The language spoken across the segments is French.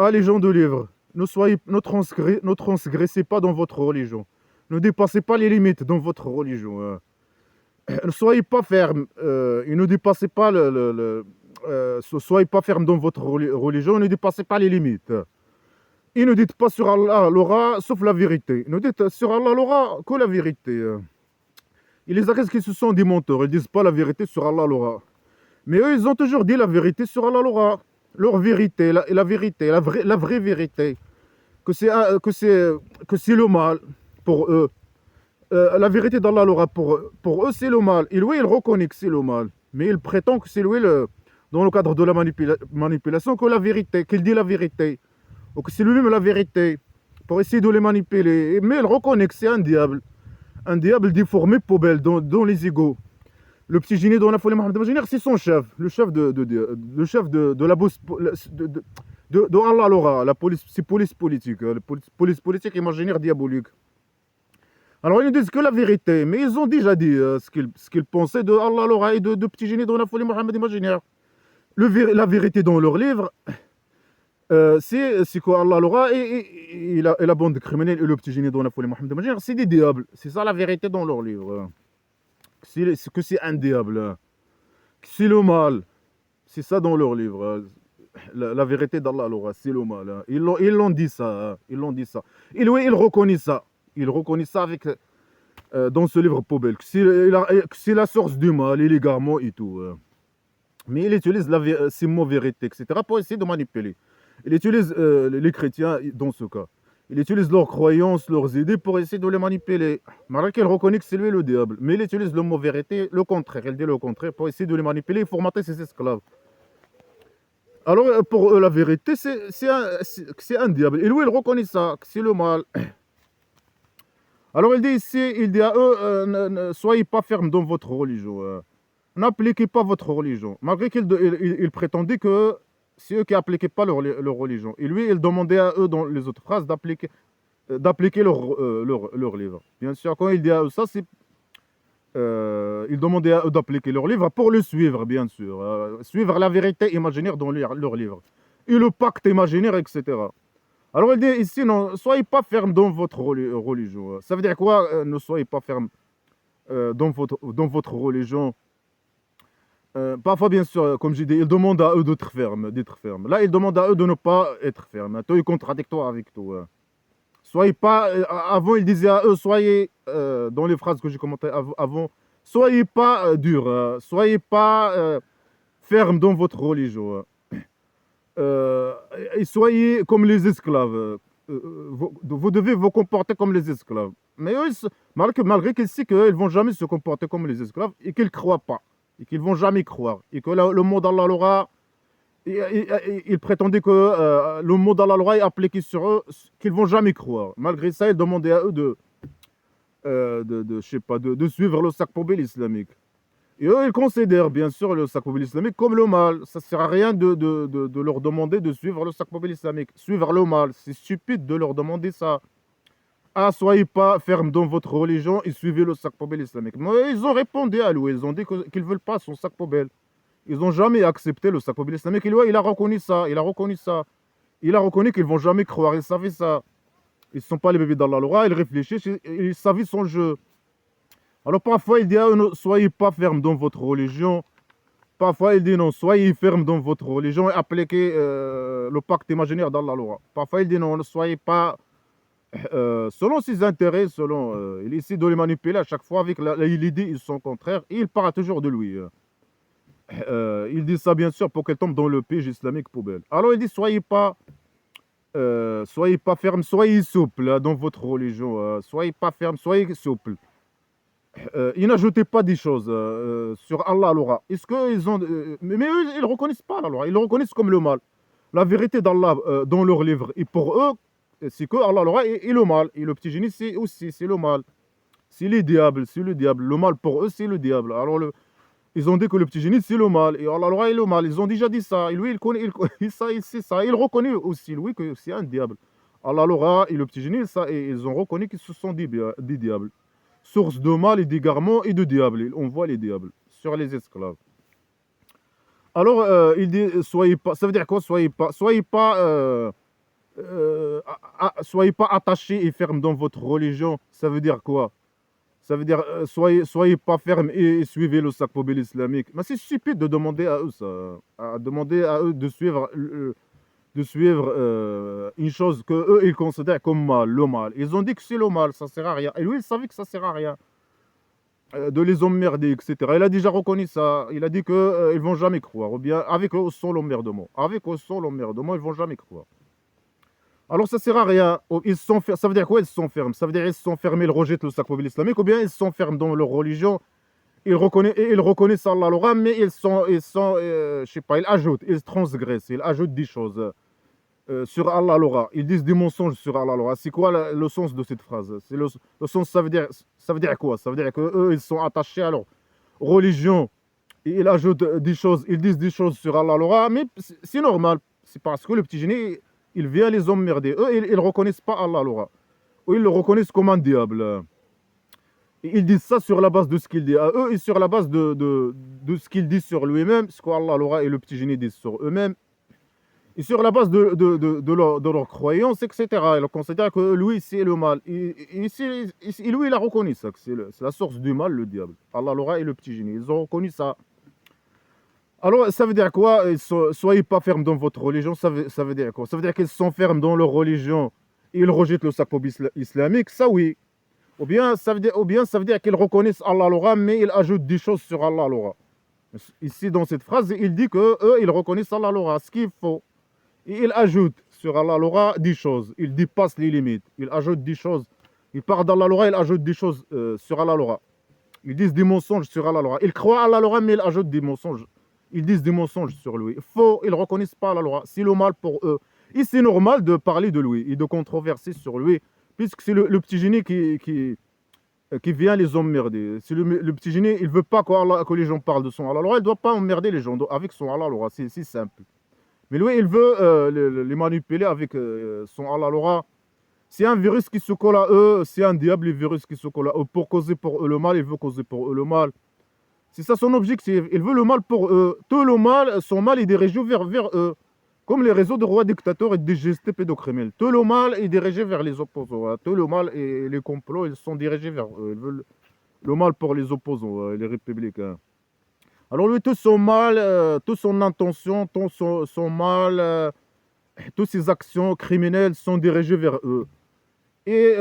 Ah, les gens de livre, ne transgressez pas dans votre religion. Ne dépassez pas les limites dans votre religion. Ne soyez pas ferme et ne dépassez pas soyez pas ferme dans votre religion, ne dépassez pas les limites. Et ne dites pas sur Allah l'aura sauf la vérité. Ne dites sur Allah l'aura que la vérité. Et les Arabes qui se sont des menteurs, ils disent pas la vérité sur Allah l'aura. Mais eux, ils ont toujours dit la vérité sur Allah l'aura. Leur vérité, la vérité, la vraie vérité. Que c'est le mal pour eux. La vérité d'Allah l'aura pour eux, c'est le mal. Et lui, il reconnaît que c'est le mal. Mais il prétend que c'est lui, dans le cadre de la manipulation, que la vérité, qu'il dit la vérité. Ou que c'est lui-même la vérité. Pour essayer de les manipuler. Mais il reconnaît que c'est un diable. Un diable déformé, poubelle, dans les égaux. Le petit génie dans la folie Mohamed Imaginaire, c'est son chef. Le chef le chef de la bourse, de Allah l'aura. La police, c'est police politique. La police politique imaginaire diabolique. Alors, ils ne disent que la vérité, mais ils ont déjà dit ce qu'ils pensaient de Allah l'aura et de Petit Génie dans la folie Mohamed Imaginaire. La vérité dans leur livre, c'est quoi Allah l'aura et la bande criminelle et le Petit Génie dans la folie Mohamed Imaginaire, c'est des diables. C'est ça la vérité dans leur livre. Que c'est un diable. Que c'est le mal. C'est ça dans leur livre. La vérité d'Allah l'aura, c'est le mal. Ils l'ont dit ça. Ils l'ont dit ça. Et lui, il reconnaît ça. Il reconnaît ça avec dans ce livre poubelle, que c'est la source du mal, et l'égarement et tout. Mais il utilise ces mots vérité, etc., pour essayer de manipuler. Il utilise les chrétiens dans ce cas. Il utilise leurs croyances, leurs idées pour essayer de les manipuler. Malgré qu'il reconnaît que c'est lui le diable. Mais il utilise le mot vérité, le contraire. Il dit le contraire pour essayer de les manipuler et formater ses esclaves. Alors, pour eux, la vérité, c'est un diable. Et lui, il reconnaît ça, que c'est le mal. Alors il dit ici, il dit à eux, ne soyez pas fermes dans votre religion. N'appliquez pas votre religion. Malgré qu'il prétendait que c'est eux qui n'appliquaient pas leur religion. Et lui, il demandait à eux, dans les autres phrases, d'appliquer leur livre. Bien sûr, quand il dit à eux ça, il demandait à eux d'appliquer leur livre pour le suivre, bien sûr. Suivre la vérité imaginaire dans leur livre. Et le pacte imaginaire, etc. Alors il dit ici, non, soyez pas ferme dans votre religion. Ça veut dire quoi, ne soyez pas ferme dans votre religion. Parfois, bien sûr, comme j'ai dit, il demande à eux d'être fermes, Là, il demande à eux de ne pas être fermes. Tout est contradictoire avec tout. Soyez pas... avant, il disait à eux, soyez, dans les phrases que j'ai commentées avant, soyez pas durs, soyez pas fermes dans votre religion. Euh, et soyez comme les esclaves. Vous devez vous comporter comme les esclaves. Mais eux, malgré qu'ils savent qu'ils ne vont jamais se comporter comme les esclaves et qu'ils ne croient pas, et qu'ils ne vont jamais croire, et que le mot d'Allah l'aura, ils prétendaient que le mot d'Allah l'aura est appliqué sur eux, qu'ils ne vont jamais croire. Malgré ça, ils demandaient à eux je sais pas, de suivre le sac poubelle islamique. Et eux, ils considèrent bien sûr le sac poubelle islamique comme le mal. Ça ne sert à rien de leur demander de suivre le sac poubelle islamique. Suivre le mal, c'est stupide de leur demander ça. Ah, soyez pas ferme dans votre religion et suivez le sac poubelle islamique. Mais ils ont répondu à lui, ils ont dit qu'ils ne veulent pas son sac poubelle. Ils n'ont jamais accepté le sac poubelle islamique. Et lui, il a reconnu ça, il a reconnu ça. Il a reconnu qu'ils ne vont jamais croire, ils savaient ça. Ils ne sont pas les bébés d'Allah l'aura, ils réfléchissent, ils savaient son jeu. Alors parfois, il dit, soyez pas ferme dans votre religion. Parfois, il dit non, soyez ferme dans votre religion et appliquez le pacte imaginaire d'Allah l'aura. Parfois, il dit non, ne soyez pas selon ses intérêts, il essaie de les manipuler à chaque fois avec l'idée, ils sont contraires, et il parle toujours de lui. Il dit ça bien sûr pour qu'elle tombe dans le piège islamique poubelle. Alors il dit soyez pas ferme, soyez souple dans votre religion, soyez pas ferme, soyez souple. Ils n'ajoutaient pas des choses sur Allah l'aura. Est-ce qu'ils ont mais eux, ils reconnaissent pas Allah l'aura, ils le reconnaissent comme le mal. La vérité d'Allah dans leur livre, et pour eux, c'est que Allah l'aura et le mal. Et le petit génie, c'est le mal. C'est le diable. Le mal pour eux, c'est le diable. Alors, ils ont dit que le petit génie, c'est le mal. Et Allah l'aura est le mal. Ils ont déjà dit ça. Et lui, il connaît, il sait ça. Il reconnaît aussi, lui, que c'est un diable. Allah l'aura et le petit génie, ça, et ils ont reconnu qu'ils se sont des diables. Source de mal et d'égarement et de diable. On voit les diables sur les esclaves. Alors, il dit, soyez pas. Ça veut dire quoi? Soyez pas. soyez pas attachés et fermes dans votre religion. Ça veut dire quoi? Ça veut dire, soyez pas fermes et suivez le sacre islamique. Mais c'est stupide de demander à eux ça, à demander à eux de suivre une chose que eux ils considèrent comme mal, le mal. Ils ont dit que c'est le mal, ça sert à rien. Et lui, il savait que ça sert à rien de les emmerder, etc. Il a déjà reconnu ça. Il a dit que ils vont jamais croire. Ou bien avec eux sans l'emmerdement. Avec eux sans l'emmerdement, ils vont jamais croire. Alors ça sert à rien. Ça veut dire quoi ils sont fermes? Ça veut dire ils sont fermés, ils rejettent le sacre islamique, ou bien ils sont fermes dans leur religion. Ils reconnaissent Allah Laura, mais je sais pas, ils transgressent, ils ajoutent des choses sur Allah Laura. Ils disent des mensonges sur Allah Laura. C'est quoi le sens de cette phrase? Le sens, ça veut dire quoi? Ça veut dire qu'eux, ils sont attachés à leur religion. Et ils ajoutent des choses, ils disent des choses sur Allah Laura, mais c'est normal. C'est parce que le petit génie, il vient les emmerder. Eux, ils ne reconnaissent pas Allah Laura. Eux, ils le reconnaissent comme un diable. Et ils disent ça sur la base de ce qu'il dit à eux et sur la base de ce qu'il dit sur lui-même, ce qu'Allah Laura et le petit génie disent sur eux-mêmes. Et sur la base de leur croyance, etc. Ils considèrent que lui, c'est le mal. Et lui, il a reconnu ça, que c'est la source du mal, le diable. Allah Laura et le petit génie. Ils ont reconnu ça. Alors, ça veut dire quoi? Soyez pas fermes dans votre religion. Ça veut dire quoi? Ça veut dire qu'ils sont fermes dans leur religion et ils rejettent le sacre islamique. Ça, oui. Ou bien ça veut dire qu'ils reconnaissent Allah Laura, mais ils ajoutent des choses sur Allah Laura. Ici, dans cette phrase, il dit que eux, ils reconnaissent Allah Laura, ce qu'il faut. Et il ajoute sur Allah Laura des choses. Il dépasse les limites. Il ajoute des choses. Il part d'Allah Laura, il ajoute des choses sur Allah Laura. Ils disent des mensonges sur Allah Laura. Ils croient à Allah Laura, mais ils ajoutent des mensonges. Ils disent des mensonges sur lui. Faux, ils ne reconnaissent pas Allah Laura. C'est le mal pour eux. Et c'est normal de parler de lui et de controverser sur lui, puisque c'est le petit génie qui vient les emmerder. Si le petit génie, il ne veut pas que les gens parlent de son Allah Laura, il ne doit pas emmerder les gens avec son Allah Laura. C'est simple. Mais lui, il veut les manipuler avec son Allah Laura. C'est un virus qui se colle à eux, c'est un diable, le virus qui se colle à eux. Pour causer pour eux le mal, il veut causer pour eux le mal. C'est ça son objectif. Il veut le mal pour eux. Tout le mal, son mal est dirigé vers eux. Comme les réseaux de rois dictateurs et de gestes pédocriminels. Tout le mal est dirigé vers les opposants. Tout le mal et les complots, ils sont dirigés vers eux. Ils veulent le mal pour les opposants, les républicains. Alors lui, tout son mal, toute son intention, tout son mal, toutes ses actions criminelles sont dirigées vers eux. Et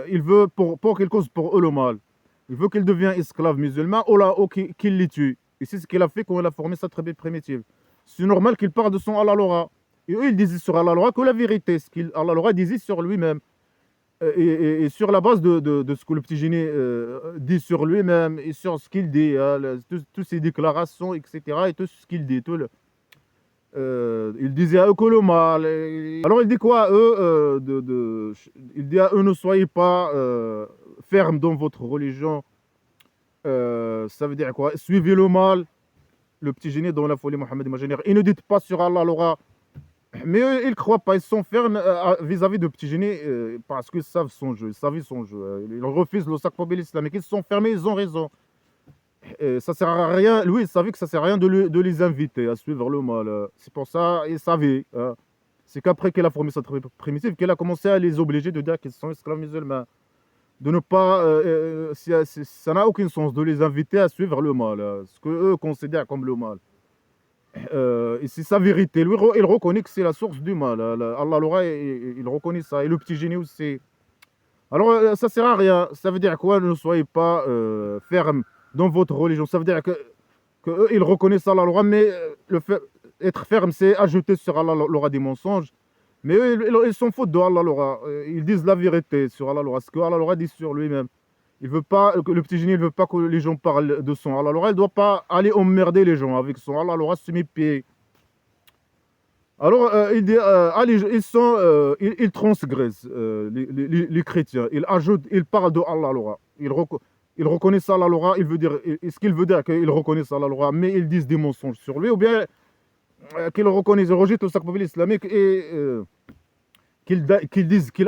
il veut, pour qu'il cause pour eux le mal, il veut qu'ils deviennent esclaves musulmans ou qu'il les tue. Et c'est ce qu'il a fait quand il a formé sa tribu primitive. C'est normal qu'il parle de son Allah Laura. Et eux, ils disent sur Allah Laura que la vérité, ce qu'Allah Laura disait sur lui-même. Et sur la base de ce que le petit génie dit sur lui-même et sur ce qu'il dit, toutes ses déclarations, etc. Et tout ce qu'il dit. Il disait à eux que le mal. Alors il dit quoi à eux il dit à eux, ne soyez pas fermes dans votre religion. Ça veut dire quoi? Suivez le mal. Le petit génie dans la folie Mohammed imaginaire. Ils ne disent pas sur Allah Laura. Mais eux, ils ne croient pas. Ils sont fermes vis-à-vis de petit génie parce qu'ils savent son jeu. Ils savent son jeu. Ils refusent le sacre islamique. Ils sont fermés, ils ont raison. Ça sert à rien. Lui, il savait que ça sert à rien de les inviter à suivre le mal. C'est pour ça, il savait. C'est qu'après qu'elle a formé sa tribu primitive, qu'elle a commencé à les obliger de dire qu'ils sont esclaves musulmans. De ne pas, ça n'a aucun sens de les inviter à suivre le mal, ce qu'eux considèrent comme le mal. Et c'est sa vérité. Lui, il reconnaît que c'est la source du mal. Allah Laura, il reconnaît ça. Et le petit génie aussi. Alors, ça sert à rien. Ça veut dire quoi? Ne soyez pas fermes dans votre religion. Ça veut dire que eux, ils reconnaissent Allah Laura, mais être ferme, c'est ajouter sur Allah Laura des mensonges. Mais eux, ils s'en foutent de Allah Laura. Ils disent la vérité sur Allah Laura. Ce que Allah Laura dit sur lui-même. Il veut pas, le petit génie ne veut pas que les gens parlent de son Allah Laura. Il ne doit pas aller emmerder les gens avec son Allah Laura semi-pied. Alors, il dit, ils transgressent, les chrétiens. Ils ajoutent, ils parlent de Allah Laura. Ils reconnaissent Allah Laura. Ce qu'il veut dire qu'ils reconnaissent Allah Laura, mais ils disent des mensonges sur lui. Ou bien qu'ils reconnaissent, ils rejettent le sacre islamique et qu'ils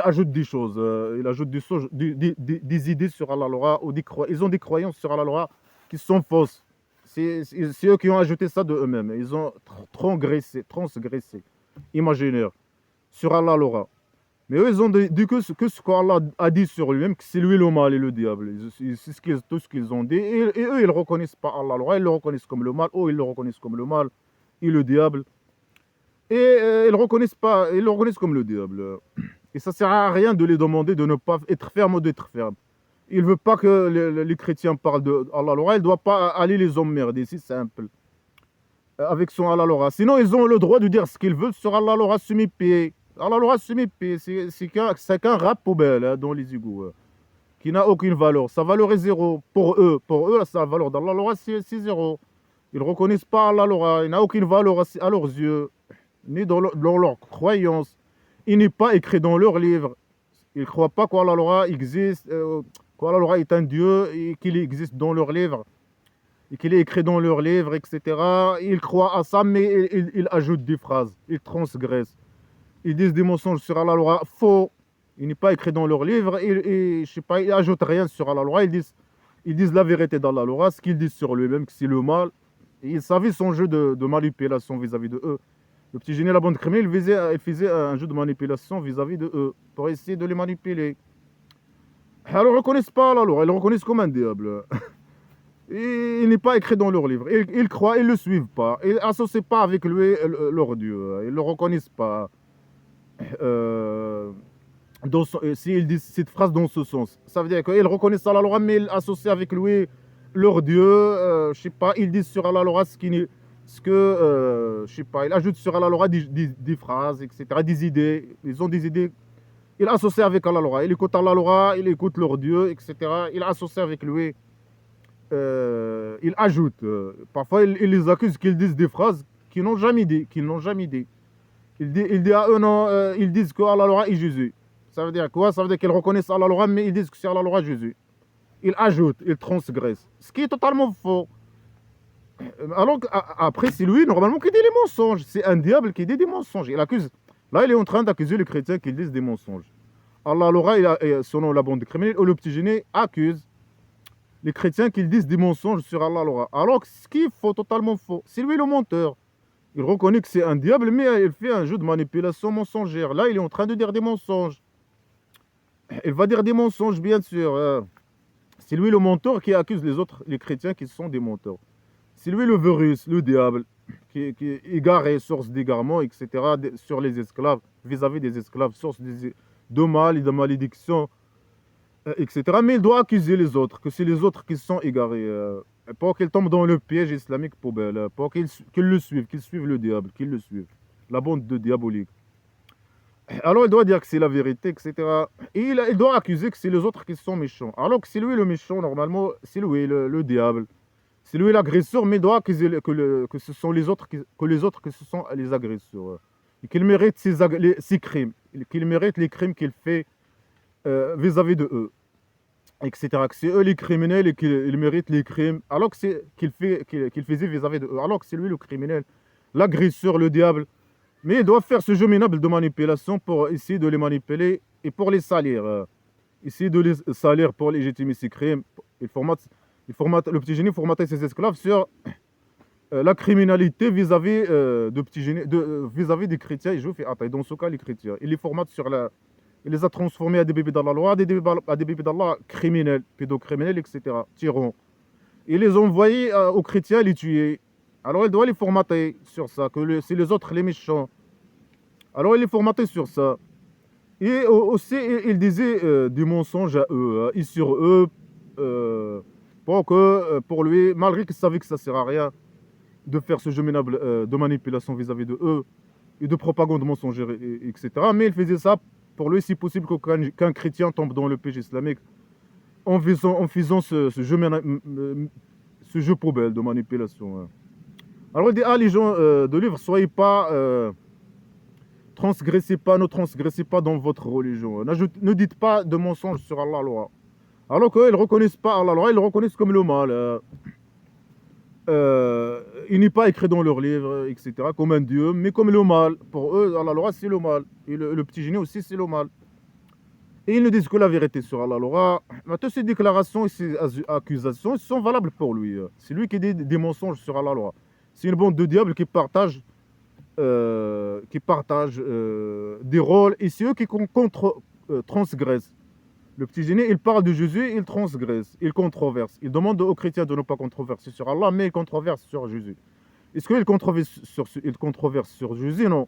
ajoutent des choses. Ils ajoutent des idées sur Allah Laura. Ils ont des croyances sur Allah Laura qui sont fausses. C'est eux qui ont ajouté ça de eux-mêmes. Ils ont transgressé, imaginaire. sur Allah l'aura. Mais eux, ils ont dit que ce qu'Allah a dit sur lui-même, que c'est lui le mal et le diable. C'est tout ce qu'ils ont dit. Et eux, ils ne reconnaissent pas Allah l'aura, ils le reconnaissent comme le mal. Eux, ils le reconnaissent comme le mal et le diable. Et ils le reconnaissent pas, ils le reconnaissent comme le diable. Et ça sert à rien de les demander de ne pas être ferme ou d'être ferme. Il ne veut pas que les chrétiens parlent de Allah l'aura, il ne doit pas aller les emmerder, c'est simple. Avec son Allah l'aura. Sinon, ils ont le droit de dire ce qu'ils veulent sur Allah l'aura semi-pied. Allah l'aura semi-pied, c'est qu'un rap poubelle hein, dans les égouts, qui n'a aucune valeur. Sa valeur est zéro. Pour eux, sa valeur d'Allah l'aura, c'est zéro. Ils ne reconnaissent pas Allah l'aura, il n'a aucune valeur à leurs yeux, ni dans leur croyance. Il n'est pas écrit dans leur livre. Ils ne croient pas qu'Allah l'aura existe, qu'Allah l'aura est un Dieu et qu'il existe dans leur livre. Et qu'il est écrit dans leurs livres, etc. Ils croient à ça, mais ils ajoutent des phrases, ils transgressent. Ils disent des mensonges sur Allah l'aura faux. Il n'est pas écrit dans leurs livres. Et je sais pas, ils n'ajoutent rien sur Allah l'aura. Ils disent la vérité d'Allah l'aura, ce qu'ils disent sur lui-même, que c'est le mal. Et ils savaient son jeu de manipulation vis-à-vis de eux. Le petit génie, la bande criminelle, il faisait un jeu de manipulation vis-à-vis de eux, pour essayer de les manipuler. Alors, ils ne reconnaissent pas Allah l'aura, ils le reconnaissent comme un diable. Et il n'est pas écrit dans leur livre. Ils croient, ils ne le suivent pas. Ils n'associent pas avec lui leur Dieu. Ils ne le reconnaissent pas. S'ils disent cette phrase dans ce sens, ça veut dire qu'ils reconnaissent Allah l'aura, mais ils associent avec lui leur Dieu. Je sais pas, ils disent sur Allah l'aura je sais pas, ils ajoutent sur Allah l'aura des phrases, etc., des idées. Ils ont des idées. Ils associent avec Allah l'aura. Ils écoutent Allah l'aura, ils écoutent leur Dieu, etc. Ils associent avec lui. Ils ajoutent. Parfois, ils les accusent qu'ils disent des phrases qu'ils n'ont jamais dit. Ils disent à eux, non, ils disent que Allah l'aura est Jésus. Ça veut dire quoi? Ça veut dire qu'ils reconnaissent Allah l'aura, mais ils disent que c'est Allah l'aura Jésus. Ils ajoutent, ils transgressent. Ce qui est totalement faux. Alors qu'après, c'est lui, normalement, qui dit les mensonges. C'est un diable qui dit des mensonges. Il accuse. Là, il est en train d'accuser les chrétiens qui disent des mensonges. Allah l'aura, selon la bande criminelle, ou le petit génie, accuse les chrétiens qui disent des mensonges sur Allah l'aura. Alors que ce qui est faux, totalement faux. C'est lui le menteur. Il reconnaît que c'est un diable, mais il fait un jeu de manipulation mensongère. Là, il est en train de dire des mensonges. Il va dire des mensonges, bien sûr. C'est lui le menteur qui accuse les autres, les chrétiens qui sont des menteurs. C'est lui le virus, le diable, qui est égaré, source d'égarement, etc., sur les esclaves, vis-à-vis des esclaves, source de mal et de malédiction, etc. Mais il doit accuser les autres, que c'est les autres qui sont égarés, pour qu'ils tombent dans le piège islamique poubelle, pour qu'ils le suivent, qu'ils suivent le diable, qu'ils le suivent, la bande de diabolique. Alors il doit dire que c'est la vérité, etc. Et il doit accuser que c'est les autres qui sont méchants. Alors que c'est lui le méchant, normalement, c'est lui le diable. C'est lui l'agresseur, mais il doit accuser que ce sont les autres, que ce sont les agresseurs. Et qu'il mérite ses crimes, qu'il mérite les crimes qu'il fait vis-à-vis de eux, etc. Que c'est eux les criminels et qu'ils méritent les crimes, alors que c'est qu'il faisait vis-à-vis de eux. Alors que c'est lui le criminel, l'agresseur, le diable. Mais il doit faire ce jeu minable de manipulation pour essayer de les manipuler et pour les salir. Essayer de les salir pour légitimer ses crimes. Le petit génie formatait ses esclaves sur la criminalité vis-à-vis vis-à-vis des chrétiens et juifs et athées. Dans ce cas, les chrétiens. Il les formate il les a transformés à des bébés d'Allah, à des bébés d'Allah criminels, pédocriminels, etc. Tyrans. Il les a envoyés aux chrétiens les tuer. Alors il doit les formater sur ça, que c'est les autres les méchants. Alors il les formatait sur ça. Et aussi, il disait des mensonges à eux, et sur eux, pour lui, malgré qu'il savait que ça ne sert à rien de faire ce jeu minable de manipulation vis-à-vis de eux, et de propagande mensongère, etc. Mais il faisait ça pour lui, si possible, qu'un chrétien tombe dans le péché islamique en faisant ce jeu poubelle de manipulation. Alors il dit, les gens de livre, soyez pas, ne transgressez pas dans votre religion. Ne dites pas de mensonges sur Allah l'aura. Alors qu'ils ne reconnaissent pas Allah l'aura, ils le reconnaissent comme le mal. Il n'est pas écrit dans leur livre, etc., comme un dieu, mais comme le mal. Pour eux, Allah l'aura, c'est le mal. Et le petit génie aussi, c'est le mal. Et ils ne disent que la vérité sur Allah l'aura. Toutes ces déclarations et ces accusations sont valables pour lui. C'est lui qui dit des mensonges sur Allah l'aura. C'est une bande de diables qui partagent qui partagent des rôles, et c'est eux qui transgressent. Le petit génie, il parle de Jésus, il transgresse, il controverse. Il demande aux chrétiens de ne pas controverser sur Allah, mais il controverse sur Jésus. Est-ce qu'il controverse sur Jésus? Non.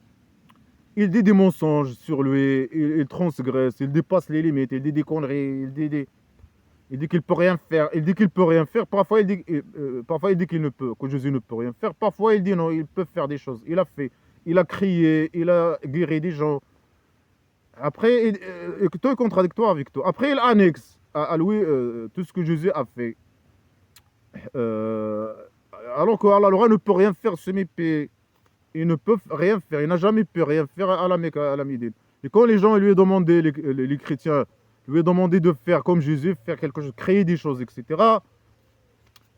Il dit des mensonges sur lui, il transgresse, il dépasse les limites, il dit des conneries, il dit qu'il peut rien faire, il dit qu'il peut rien faire. Parfois il dit qu'il ne peut, que Jésus ne peut rien faire. Parfois il dit non, il peut faire des choses. Il a fait, il a crié, il a guéri des gens. Après, tout est contradictoire avec toi. Après, il annexe à lui tout ce que Jésus a fait. Euh, alors que Allah ne peut rien faire, semi-paix. Il ne peut rien faire. Il n'a jamais pu rien faire à la Mecque, à la Médine. Et quand les gens lui ont demandé, les chrétiens, lui ont demandé de faire comme Jésus, faire quelque chose, créer des choses, etc.,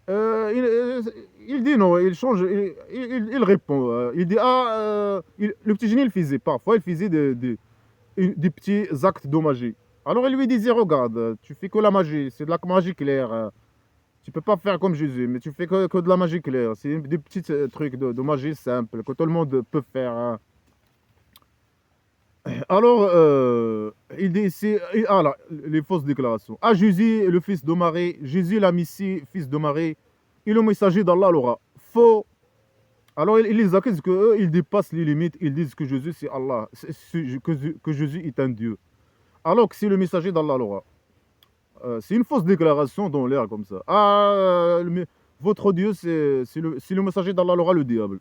il dit non, il change, il répond. Il dit, le petit génie, il faisait parfois, il faisait des petits actes de magie. Alors il lui disait, regarde, tu fais que la magie, c'est de la magie claire. Tu peux pas faire comme Jésus, mais tu fais que de la magie claire. C'est des petits trucs de magie simple que tout le monde peut faire. Hein. Alors, il dit ici, là, les fausses déclarations. Ah, Jésus, le fils de Marie, Jésus, la Messie, fils de Marie, et le messager d'Allah l'aura. Faux. Alors, ils les accusent qu'eux, ils dépassent les limites. Ils disent que Jésus, c'est Allah, que Jésus est un Dieu. Alors que c'est le messager d'Allah l'aura. C'est une fausse déclaration dans l'air comme ça. Votre Dieu, c'est le messager d'Allah l'aura, le diable.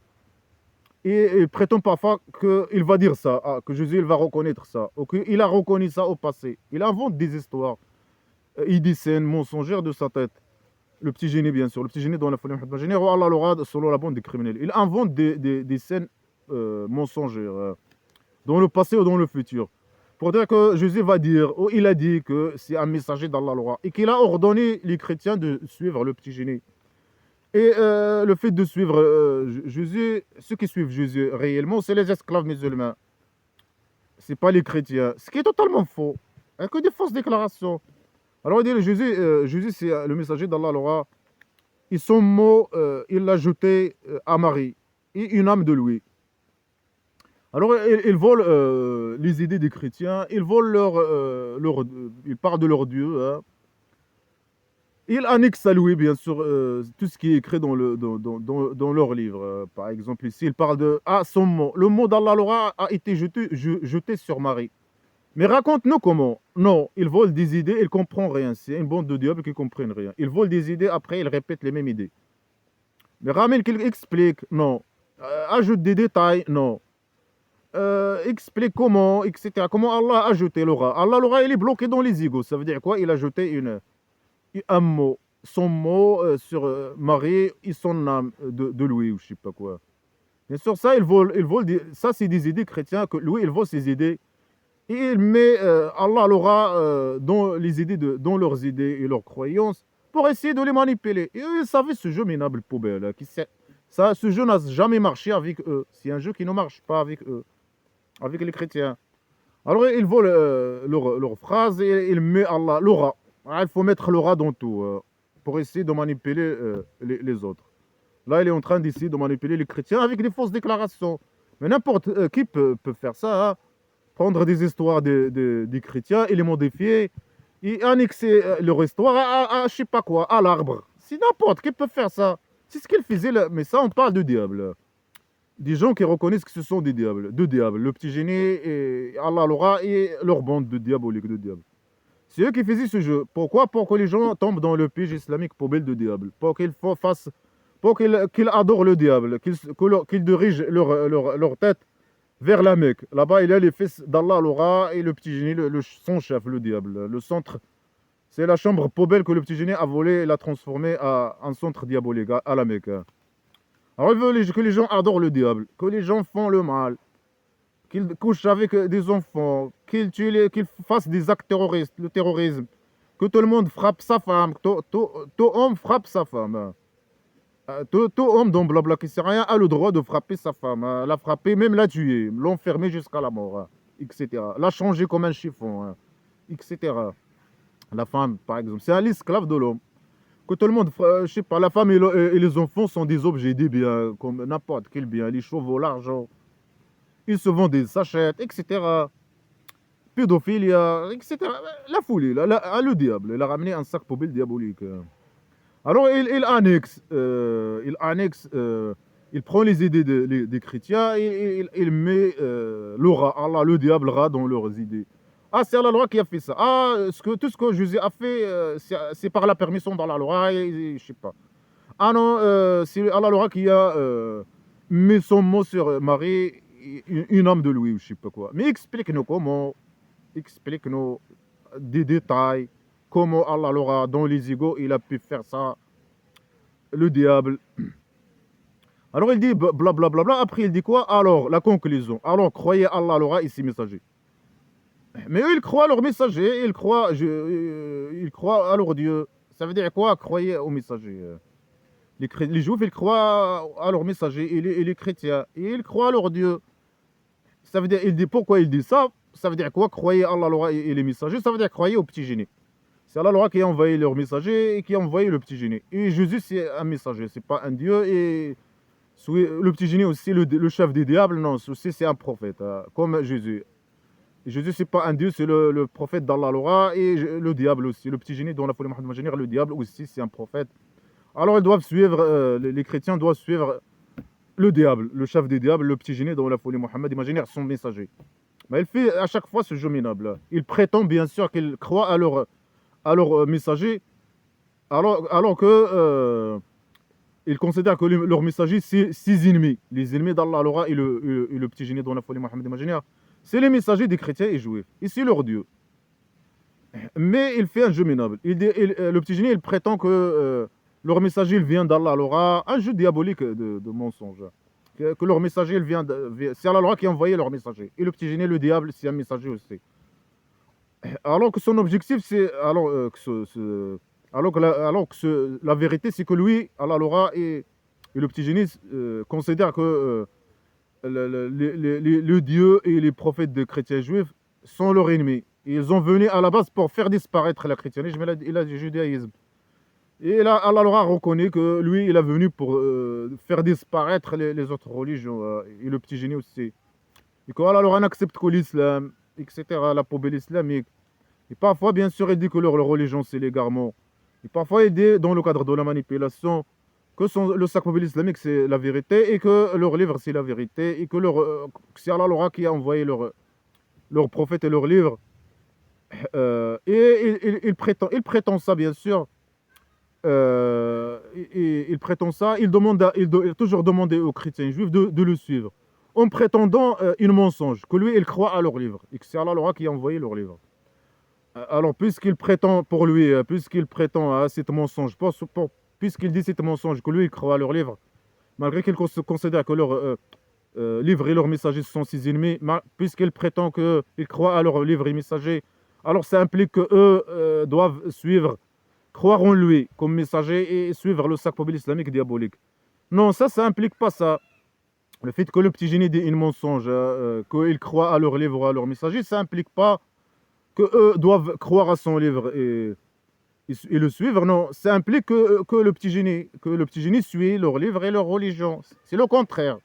Et prétend parfois qu'il va dire ça, que Jésus il va reconnaître ça, ou qu'il a reconnu ça au passé. Il invente des histoires. Il dit c'est une mensongère de sa tête. Le petit génie, bien sûr. Le petit génie dans la folie imaginaire, ou Allah l'aura selon la bande des criminels. Il invente des scènes mensongères dans le passé ou dans le futur. Pour dire que Jésus va dire, ou il a dit que c'est un messager d'Allah l'aura, et qu'il a ordonné les chrétiens de suivre le petit génie. Et le fait de suivre Jésus, ceux qui suivent Jésus réellement, c'est les esclaves musulmans. C'est pas les chrétiens. Ce qui est totalement faux. Hein, que des fausses déclarations. Alors, il dit, Jésus c'est le messager d'Allah l'aura. Et son mot, il l'a jeté à Marie et une âme de lui. Alors, ils volent les idées des chrétiens, ils volent ils parlent de leur Dieu. Hein. Ils annexent à lui, bien sûr, tout ce qui est écrit dans leur livre. Par exemple, ici, il parle de son mot. Le mot d'Allah l'aura a été jeté sur Marie. Mais raconte-nous comment. Non, ils volent des idées, ils ne comprennent rien. C'est une bande de diables qui ne comprennent rien. Ils volent des idées, après, ils répètent les mêmes idées. Mais ramène qu'il explique, non. Ajoute des détails, non. Explique comment, etc. Comment Allah a jeté l'aura. Allah l'aura, il est bloqué dans les égos. Ça veut dire quoi? Il a jeté un mot. Son mot sur Marie et son âme de Louis, ou je sais pas quoi. Bien sûr, ça, ça, c'est des idées chrétiennes, que Louis, il vole ses idées. Et il met Allah l'aura dans leurs idées et leurs croyances pour essayer de les manipuler. Et eux, ils savaient ce jeu minable poubelle. Ce jeu n'a jamais marché avec eux. C'est un jeu qui ne marche pas avec eux, avec les chrétiens. Alors, ils volent leur phrase et ils mettent Allah, l'aura. Il faut mettre l'aura dans tout pour essayer de manipuler les autres. Là, il est en train d'essayer de manipuler les chrétiens avec des fausses déclarations. Mais n'importe qui peut faire ça. Hein. Prendre des histoires des chrétiens et les modifier et annexer leur histoire à je sais pas quoi, à l'arbre. C'est n'importe qui peut faire ça. C'est ce qu'ils faisaient là. Mais ça, on parle de diable. Des gens qui reconnaissent que ce sont des diables. Deux diables. Le petit génie et Allah l'aura et leur bande de diaboliques de diables. C'est eux qui faisaient ce jeu. Pourquoi? Pour que les gens tombent dans le piège islamique poubelle de diable. Pour qu'ils adorent le diable. Qu'ils dirigent leur tête vers la Mecque. Là-bas, il y a les fils d'Allah l'aura et le petit génie, son chef, le diable. Le centre, c'est la chambre poubelle que le petit génie a volée et l'a transformée en centre diabolique à la Mecque. Alors, il veut que les gens adorent le diable, que les gens font le mal, qu'ils couchent avec des enfants, qu'ils fassent des actes terroristes, le terrorisme, que tout le monde frappe sa femme, que tout homme frappe sa femme. Tout homme dans blabla qui sait rien a le droit de frapper sa femme, hein, la frapper, même la tuer, l'enfermer jusqu'à la mort, hein, etc. La changer comme un chiffon, hein, etc. La femme, par exemple, c'est un esclave de l'homme. Que tout le monde, je sais pas, la femme et les enfants sont des objets, des biens, comme n'importe quel bien, les chevaux, l'argent, Ils se vendent des sachets, etc. Pédophilie, etc. La folie, le diable. Il a ramené un sac poubelle diabolique. Alors, il prend les idées des chrétiens et il met Allah, le diable, dans leurs idées. Ah, c'est Allah qui a fait ça. Ah, tout ce que Jésus a fait, c'est par la permission dans la loi, je sais pas. Ah non, c'est Allah qui a mis son mot sur Marie, une âme de lui, ou je sais pas quoi. Mais explique-nous comment, explique-nous des détails, comment Allah, dans les égos, il a pu faire ça, le diable. Alors il dit blablabla, bla, bla, bla. Après il dit quoi? Alors, la conclusion. Alors, croyez Allah et ses messagers. Mais eux, ils croient à leurs messagers, ils croient à leur Dieu. Ça veut dire quoi? Croyez aux messagers. Les Juifs, ils croient à leurs messagers, et les chrétiens, et ils croient à leur Dieu. Ça veut dire, il dit pourquoi il dit ça? Ça veut dire quoi? Croyez à Allah et les messagers, ça veut dire croyez au petit génie. C'est Allah qui a envoyé leurs messagers et qui a envoyé le petit génie. Et Jésus, c'est un messager, c'est pas un Dieu. Et le petit génie aussi, le chef des diables, non, aussi c'est un prophète, comme Jésus. Jésus, c'est pas un Dieu, c'est le prophète d'Allah, et le diable aussi. Le petit génie, dans la folie Mohammed, le diable aussi, c'est un prophète. Alors ils doivent suivre, les chrétiens doivent suivre le diable, le chef des diables, le petit génie dans la folie Mohammed, imaginaire, son messager. Mais il fait à chaque fois ce jeu minable. Il prétend bien sûr qu'il croit à leur messager, alors que ils considèrent que leur messager, c'est ses ennemis. Les ennemis d'Allah et le petit génie dans la folie Mohammed imaginaire, c'est les messagers des chrétiens et juifs. Et c'est leur Dieu. Mais il fait un jeu minable. Le petit génie, il prétend que leur messager, il vient d'Allah, un jeu diabolique de mensonge. Que leur messager, c'est Allah qui a envoyé leur messager. Et le petit génie, le diable, c'est un messager aussi. Alors que son objectif, c'est. La vérité, c'est que lui, Allah et le petit génie considèrent que le Dieu et les prophètes de chrétiens juifs sont leurs ennemis. Et ils ont venu à la base pour faire disparaître le christianisme et le judaïsme. Et là, Allah reconnaît que lui, il est venu pour faire disparaître les autres religions, et le petit génie aussi. Et qu'Allah n'accepte que l'islam, etc., la poubelle islamique. Et parfois, bien sûr, il dit que leur religion, c'est l'égarement. Et parfois, il dit, dans le cadre de la manipulation, que le sacre islamique, c'est la vérité, et que leur livre, c'est la vérité, et que c'est Allah qui a envoyé leur prophète et leur livre. Et il prétend ça, bien sûr. Il prétend ça. Il a toujours demandé aux chrétiens juifs de le suivre, en prétendant une mensonge, que lui, il croit à leur livre, et que c'est Allah qui a envoyé leur livre. Alors, puisqu'il prétend pour lui, puisqu'il prétend à cet mensonge, puisqu'il dit cet mensonge, que lui, il croit à leur livre, malgré qu'il considère que leur livre et leurs messagers sont ses ennemis, puisqu'il prétend qu'il croit à leur livre et messagers, alors ça implique qu'eux doivent croire en lui comme messager et suivre le sacre islamique diabolique. Non, ça implique pas ça. Le fait que le petit génie dit une mensonge, qu'ils croient à leur livre ou à leur messager, ça implique pas qu'eux doivent croire à son livre et le suivre. Non, ça implique que le petit génie suit leur livre et leur religion. C'est le contraire.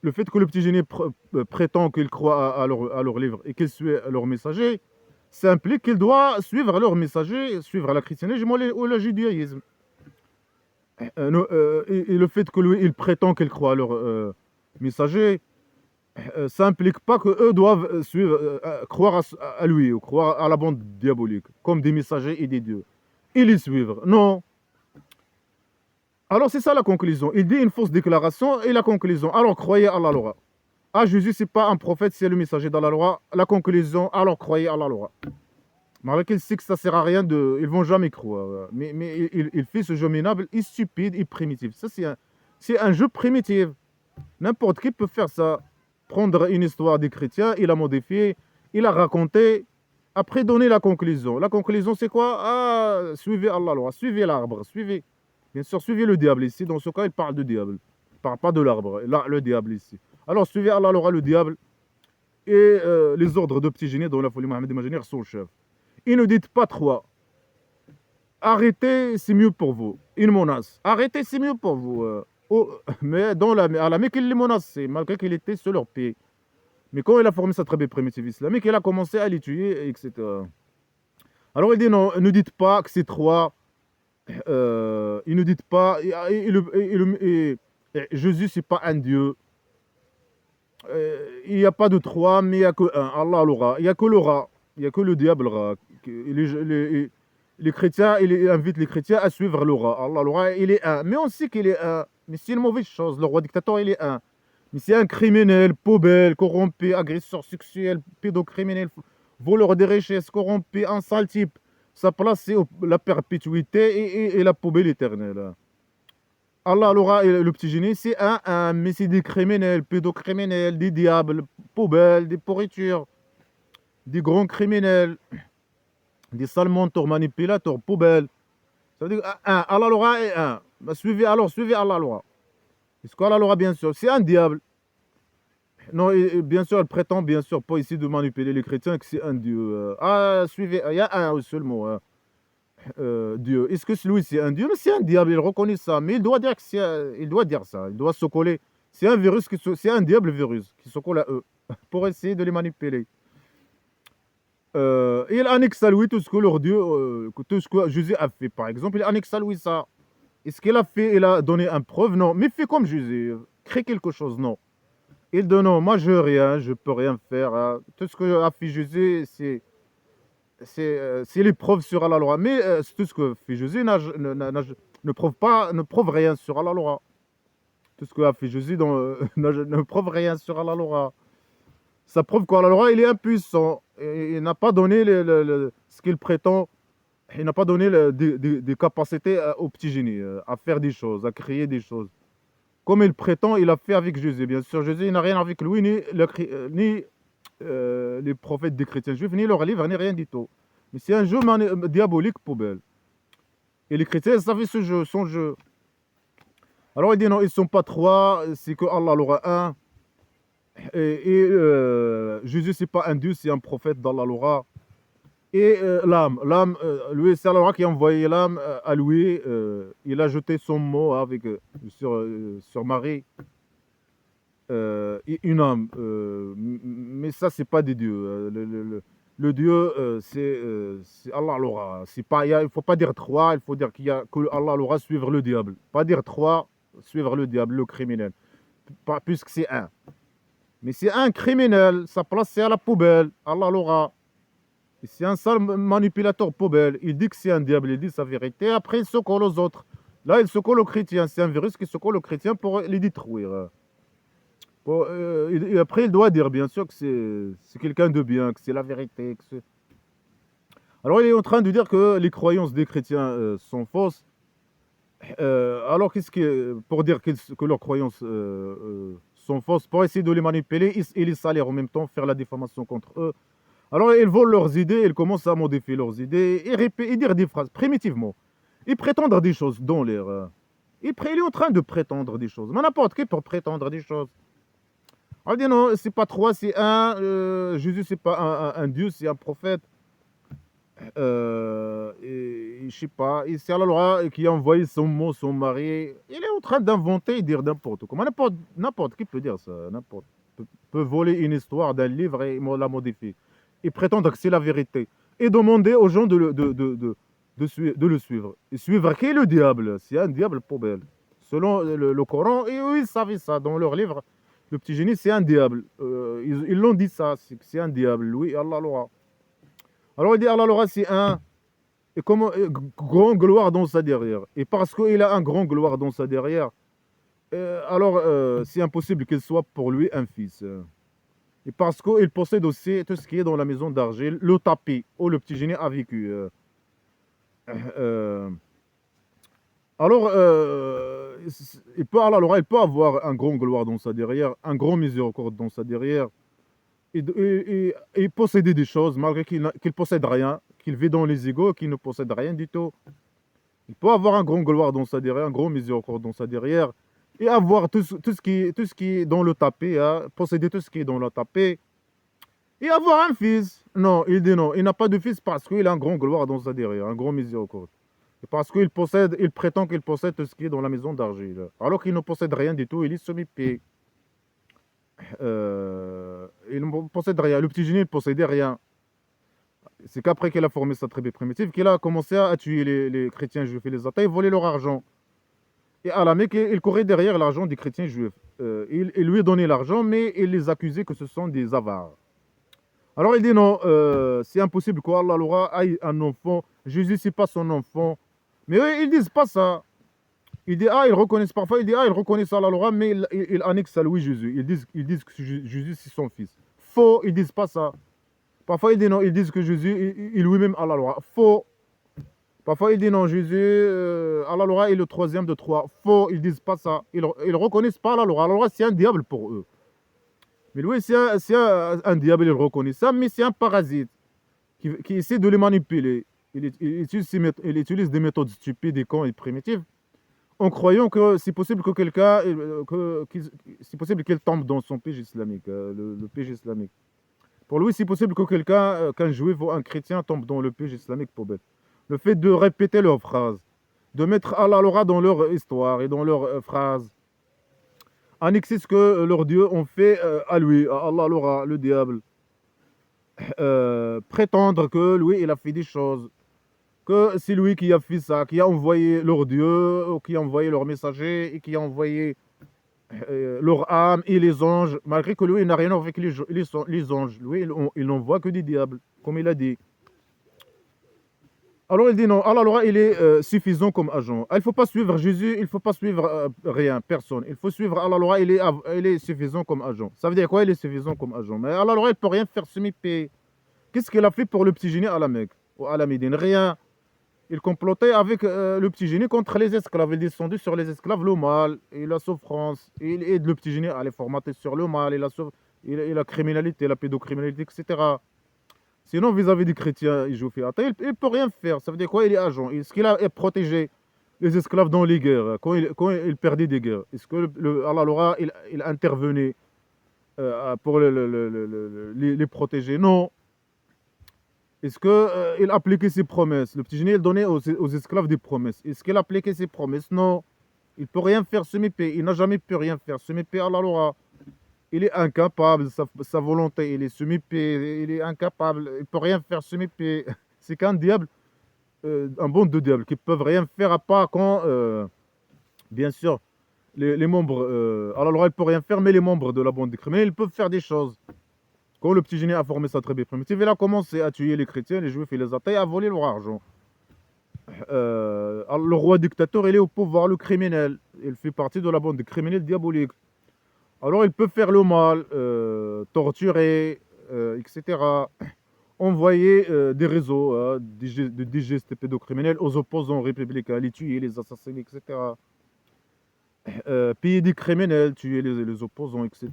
Le fait que le petit génie prétend qu'il croit à leur livre et qu'il suit leur messager, ça implique qu'il doit suivre leur messager, suivre la christianisme ou le judaïsme. Et le fait que lui, il prétend qu'il croit à leur messager, ça implique pas qu'eux doivent croire à lui ou croire à la bande diabolique, comme des messagers et des dieux. Et les suivre. Non. Alors c'est ça la conclusion. Il dit une fausse déclaration et la conclusion. Alors croyez à Allah. Ah, Jésus, c'est pas un prophète, c'est le messager d'Allah. La conclusion, alors croyez à Allah. Malgré qu'il sait que ça sert à rien, ils vont jamais croire. Mais il fait ce jeu minable, et stupide et primitif. Ça, c'est un jeu primitif. N'importe qui peut faire ça. Prendre une histoire des chrétiens, il a modifié, il a raconté, après donner la conclusion. La conclusion, c'est quoi? Ah, suivez Allah, suivez l'arbre, suivez. Bien sûr, suivez le diable ici. Dans ce cas, il parle de diable. Il ne parle pas de l'arbre, le diable ici. Alors, suivez Allah, le diable, et les ordres de petits génies dans la folie Mohammed imaginaire sont chefs. Et ne dites pas trop. Arrêtez, c'est mieux pour vous. Une menace. Arrêtez, c'est mieux pour vous. Mais à la Mecque, il les menaçait, malgré qu'il était sur leur pied. Mais quand il a formé sa tribu primitive islamique, il a commencé à les tuer, etc. Alors il dit non, ne dites pas que c'est trois. Il ne dites pas. Jésus, c'est pas un Dieu. Il n'y a pas de trois, mais il n'y a que un. Allah l'aura. Il n'y a que le rat. Il n'y a que le diable rat. Les chrétiens, il invite les chrétiens à suivre le rat. Allah l'aura, il est un. Mais on sait qu'il est un. Mais c'est une mauvaise chose. Le roi dictateur, il est un. Mais c'est un criminel, poubelle, corrompu, agresseur sexuel, pédocriminel, voleur de richesses, corrompu, un sale type. Sa place, c'est la perpétuité et la poubelle éternelle. Allah, l'aura et le petit génie, c'est un, mais c'est des criminels, pédocriminels, des diables, poubelles, des pourritures, des grands criminels, des sales mentors, manipulateurs, poubelles. Ça veut dire un, Allah, l'aura est un. Bah, suivez Allah, l'aura. Est-ce qu'Allah, l'aura, bien sûr, c'est un diable. Non, et bien sûr, elle prétend, bien sûr, pas ici de manipuler les chrétiens, que c'est un Dieu. Suivez, il y a un seul mot, hein, Dieu. Est-ce que lui, c'est un Dieu? Mais c'est un diable, il reconnaît ça. Mais il doit dire que il doit dire ça, il doit se coller. C'est un virus, c'est un diable virus qui se colle à eux pour essayer de les manipuler. Et il annexe à lui tout ce que leur Dieu, tout ce que Jésus a fait, par exemple. Il annexe à lui ça. Est-ce qu'il a fait, il a donné une preuve? Non. Mais fais comme Jésus, crée quelque chose, non. Il dit non, moi je rien, je peux rien faire, hein. Tout ce que a fait Jésus, c'est l'épreuve sur Allah loi. Mais tout ce que fait Jésus ne prouve rien sur Allah loi. Tout ce que a fait Jésus ne prouve rien sur Allah loi. Ça prouve qu'Allah loi, il est impuissant. Il n'a pas donné ce qu'il prétend. Il n'a pas donné des capacités au petit génie, à faire des choses, à créer des choses. Comme il prétend, il a fait avec Jésus. Bien sûr, Jésus n'a rien avec lui, ni les prophètes des chrétiens juifs, ni leurs livres, ni rien du tout. Mais c'est un jeu diabolique, poubelle. Et les chrétiens savaient ce jeu, son jeu. Alors il dit non, ils ne sont pas trois, c'est que Allah l'aura un. Jésus, c'est pas un dieu, c'est un prophète d'Allah l'aura. Et lui, c'est Allah qui a envoyé l'âme à lui. Il a jeté son mot sur Marie. Une âme. Mais ça, c'est pas des dieux. Le Dieu, c'est Allah l'aura. Il ne faut pas dire trois, il faut dire qu'il y a que Allah l'aura suivre le diable. Pas dire trois, suivre le diable, le criminel. Puisque c'est un. Mais c'est un criminel, sa place c'est à la poubelle. Allah l'aura. C'est un sale manipulateur poubelle. Il dit que c'est un diable, il dit sa vérité. Après, il se colle aux autres. Là, il se colle aux chrétiens. C'est un virus qui se colle aux chrétiens pour les détruire. Et après, il doit dire, bien sûr, que c'est quelqu'un de bien, que c'est la vérité. Alors, il est en train de dire que les croyances des chrétiens sont fausses. Alors, pour dire que leurs croyances sont fausses, pour essayer de les manipuler et les salir en même temps, faire la diffamation contre eux. Alors, ils volent leurs idées, ils commencent à modifier leurs idées et dire des phrases primitivement. Ils prétendent des choses dans l'air. Il est en train de prétendre des choses. Mais n'importe qui peut prétendre des choses. On dit non, c'est pas trois, c'est un. Jésus, c'est pas un Dieu, c'est un prophète. Je sais pas. Et c'est Allah qui a envoyé son mot, son mari. Il est en train d'inventer et dire n'importe quoi. N'importe qui peut dire ça. N'importe peut voler une histoire d'un livre et la modifier. Et prétendre que c'est la vérité. Et demander aux gens de le suivre. Et suivre qui est le diable? C'est un diable poubelle. Selon le Coran, et eux, ils savaient ça dans leur livre. Le petit génie, c'est un diable. Ils l'ont dit ça, c'est un diable. Lui, Allah l'aura. Alors il dit Allah l'aura, c'est un. Et comment grand gloire dans sa derrière. Et parce qu'il a un grand gloire dans sa derrière, alors c'est impossible qu'il soit pour lui un fils. Et parce qu'il possède aussi tout ce qui est dans la maison d'argile, le tapis où le petit génie a vécu. Alors, il peut avoir un grand gloire dans sa derrière, un grand miséricorde dans sa derrière, et posséder des choses, malgré qu'il possède rien, qu'il vit dans les égaux, qu'il ne possède rien du tout. Il peut avoir un grand gloire dans sa derrière, un grand miséricorde dans sa derrière, et avoir tout ce qui est dans le tapis, hein, posséder tout ce qui est dans le tapis, et avoir un fils. Non, il dit non, il n'a pas de fils parce qu'il a un grand gloire dans sa derrière, un grand miséricorde. Parce il prétend qu'il possède tout ce qui est dans la maison d'argile. Alors qu'il ne possède rien du tout, il est semi-paix. Il ne possède rien. Le petit génie ne possédait rien. C'est qu'après qu'il a formé sa tribu primitive, qu'il a commencé à tuer les chrétiens juifs et les athées et voler leur argent. Et à la Mecque, il courait derrière l'argent des chrétiens juifs. Il lui donnait l'argent, mais il les accusait que ce sont des avares. Alors il dit non, c'est impossible qu'Allah ait un enfant. Jésus, c'est pas son enfant. Mais eux, ils disent pas ça. Ils disent, ils reconnaissent parfois, ils disent, ils reconnaissent Allah, mais ils annexent à Louis Jésus. Ils disent que Jésus, c'est son fils. Faux, ils disent pas ça. Parfois, ils disent non, ils disent que Jésus est lui-même Allah. Faux. Parfois, ils disent non, Jésus, Allah est le troisième de trois. Faux, ils disent pas ça. Ils reconnaissent pas Allah. Allah, c'est un diable pour eux. Mais lui, c'est un diable, il reconnaît ça, mais c'est un parasite qui essaie de les manipuler. Il utilise des méthodes stupides et cons et primitives en croyant que c'est possible que quelqu'un, c'est possible qu'il tombe dans son péché islamique, le péché islamique. Pour lui, c'est possible que qu'un juif ou un chrétien tombe dans le péché islamique pour bête. Le fait de répéter leurs phrases, de mettre Allah dans leur histoire et dans leurs phrases, annexer ce que leurs dieux ont fait à lui, à Allah, le diable, prétendre que lui, il a fait des choses, que c'est lui qui a fait ça, qui a envoyé leurs dieux, qui a envoyé leurs messagers, et qui a envoyé leur âme et les anges, malgré que lui, il n'a rien à voir avec les anges. Lui, il n'envoie que des diables, comme il a dit. Alors il dit non, Allah, il est suffisant comme agent. Il ne faut pas suivre Jésus, il ne faut pas suivre rien, personne. Il faut suivre Allah, il est suffisant comme agent. Ça veut dire quoi, il est suffisant comme agent? Mais Allah, il ne peut rien faire semi-paix. Qu'est-ce qu'il a fait pour le petit génie à la Mecque ou à la Médine? Rien. Il complotait avec le petit génie contre les esclaves. Il descendait sur les esclaves le mal et la souffrance. Il aide le petit génie à les formater sur le mal et la criminalité, la pédocriminalité, etc. Sinon, vis-à-vis des chrétiens, il ne peut rien faire. Ça veut dire quoi? Il est agent. Est-ce qu'il a protégé les esclaves dans les guerres, quand il perdait des guerres? Est-ce que Allah, il intervenait pour les protéger? Non. Est-ce qu'il appliquait ses promesses? Le petit génie, il donnait aux esclaves des promesses. Est-ce qu'il appliquait ses promesses? Non. Il ne peut rien faire, semi-paix. Il n'a jamais pu rien faire. Semi-paix, Allah. Il est incapable, sa volonté, il est semi-paix, il est incapable, il ne peut rien faire semi-paix. C'est qu'un diable, un bon de diable, qui ne peuvent rien faire à part quand, bien sûr, les membres, Allah, il ne peut rien faire, mais les membres de la bande criminelle, ils peuvent faire des choses. Quand le petit génie a formé sa tribu primitive, il a commencé à tuer les chrétiens, les juifs et les athées, à voler leur argent. Le roi dictateur, il est au pouvoir, le criminel. Il fait partie de la bande criminelle diabolique. Alors, il peut faire le mal, torturer, etc. Envoyer des réseaux de digestes pédocriminels aux opposants républicains, les tuer, les assassiner, etc. Payer des criminels, tuer les opposants, etc.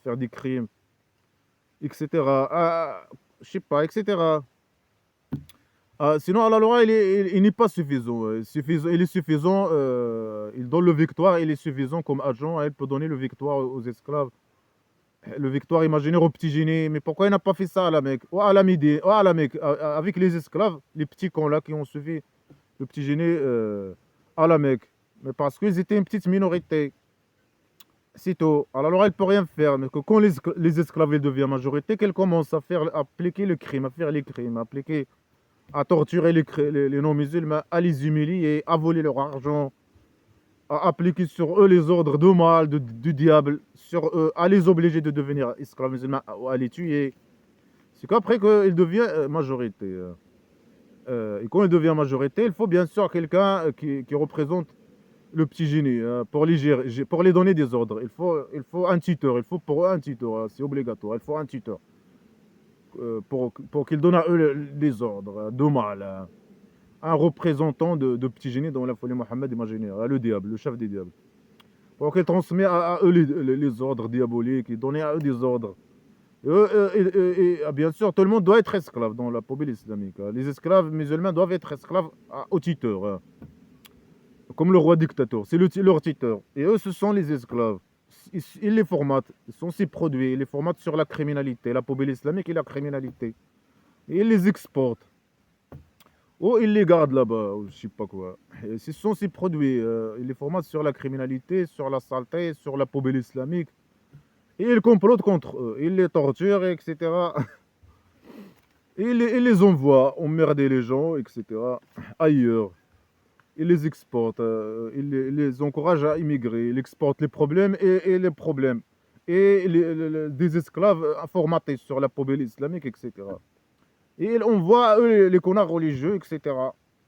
Faire des crimes, etc. Je sais pas, etc. Sinon, Allah, il n'est pas suffisant. Il est suffisant, il donne le victoire, il est suffisant comme agent, il peut donner le victoire aux esclaves, le victoire imaginaire au petit génie. Mais pourquoi il n'a pas fait ça à la Mecque, ou à la Médine, ou à la Mecque, avec les esclaves, les petits cons là qui ont suivi le petit génie à la Mecque? Mais parce qu'ils étaient une petite minorité. C'est tout. Alors, il ne peut rien faire. Mais que quand les esclaves ils deviennent majorité, qu'ils commencent à appliquer le crime, à faire les crimes, à torturer les non-musulmans, à les humilier, à voler leur argent, à appliquer sur eux les ordres de mal, du diable, sur eux, à les obliger de devenir esclaves musulmans, à les tuer. C'est qu'après qu'il devient majorité. Et quand il devient majorité, il faut bien sûr quelqu'un qui représente le petit génie pour les gérer, pour les donner des ordres. Il faut un tuteur, il faut pour eux un tuteur, c'est obligatoire, il faut un tuteur. Pour qu'il donne à eux les ordres de mal. Un représentant de petit génie dans la folie Mohammed imaginaire, le diable, le chef des diables. Pour qu'il transmet à eux les ordres diaboliques, et donner à eux des ordres. Bien sûr, tout le monde doit être esclave dans la poubelle islamique. Les esclaves musulmans doivent être esclaves au tuteur. Comme le roi dictateur, c'est leur tuteur. Et eux, ce sont les esclaves. Ils les formatent, ils sont ces produits, ils les formatent sur la criminalité, la poubelle islamique et la criminalité. Et ils les exportent ou ils les gardent là-bas, ou je sais pas quoi. Et ce sont ces produits. Ils les formatent sur la criminalité, sur la saleté, sur la poubelle islamique. Et ils complotent contre eux. Ils les torturent, etc. Et ils les envoient emmerder les gens, etc. ailleurs. Ils les exportent. Ils les encouragent à immigrer. Ils exportent les problèmes et les problèmes. Et des esclaves formatés sur la poubelle islamique, etc. Et il envoie eux les connards religieux, etc.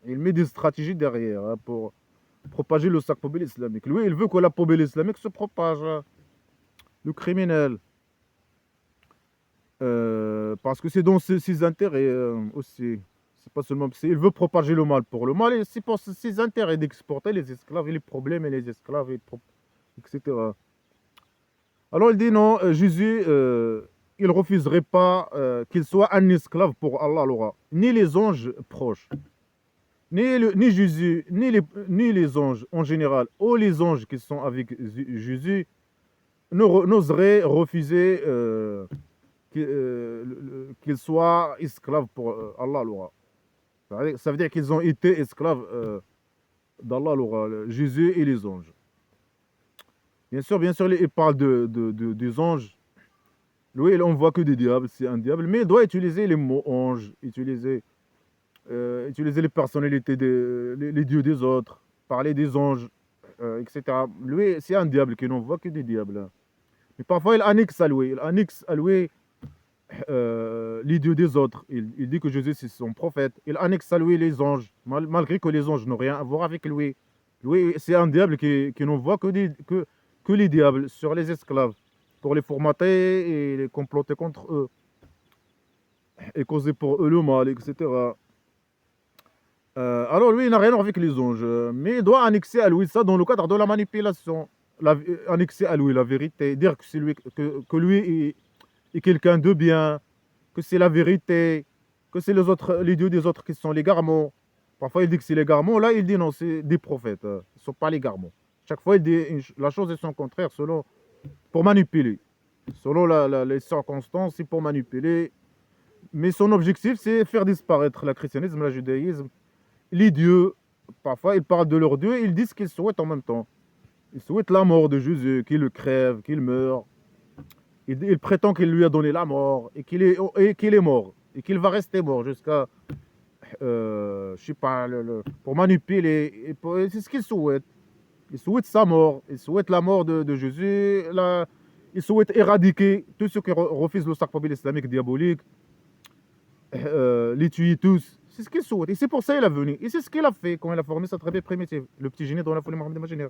Il met des stratégies derrière hein, pour propager le sac poubelle islamique. Lui, il veut que la poubelle islamique se propage. Hein. Le criminel. Parce que c'est dans ses intérêts aussi. C'est pas seulement. Il veut propager le mal pour le mal, et c'est pour ses intérêts d'exporter les esclaves et les problèmes et les esclaves, etc. Alors il dit non, Jésus, il refuserait pas qu'il soit un esclave pour Allah, l'aura. Ni les anges proches, ni Jésus, ni les anges en général, ou les anges qui sont avec Jésus, n'oseraient refuser qu'ils soient esclaves pour Allah, l'aura. Ça veut dire qu'ils ont été esclaves d'Allah, l'aura, Jésus et les anges. Bien sûr, il parle des anges. Lui, on voit que des diables, c'est un diable, mais il doit utiliser les mots ange, utiliser les personnalités, les dieux des autres, parler des anges, etc. Lui, c'est un diable qui n'en voit que des diables. Hein. Mais parfois, il annexe à lui les dieux des autres. Il dit que Jésus, c'est son prophète. Il annexe à lui les anges, malgré que les anges n'ont rien à voir avec lui. Lui, c'est un diable qui n'en voit que les diables sur les esclaves, pour les formater et les comploter contre eux, et causer pour eux le mal, etc. Alors lui, il n'a rien à voir avec les anges, mais il doit annexer à lui ça dans le cadre de la manipulation. Annexer à lui la vérité, dire que, que lui est quelqu'un de bien, que c'est la vérité, que c'est les dieux des autres qui sont les garments. Parfois il dit que c'est les garments, là il dit non, c'est des prophètes, ils ne sont pas les garments. Chaque fois il dit la chose est son contraire pour manipuler. Selon les circonstances, c'est pour manipuler. Mais son objectif, c'est faire disparaître le christianisme, le judaïsme, les dieux. Parfois, ils parlent de leurs dieux et ils disent qu'ils souhaitent en même temps. Ils souhaitent la mort de Jésus, qu'il crève, qu'il meure. Il prétend qu'il lui a donné la mort et qu'il est mort. Et qu'il va rester mort jusqu'à, je sais pas, pour manipuler. C'est ce qu'ils souhaitent. Ils souhaitent sa mort. Ils souhaitent la mort de Jésus. Ils souhaitent éradiquer tous ceux qui refusent le sacrement islamique diabolique. Les tuer tous. C'est ce qu'il souhaite. Et c'est pour ça qu'il est venu. Et c'est ce qu'il a fait quand il a formé sa tribu primitive. Le petit génie dans la folie Mohammed imaginaire.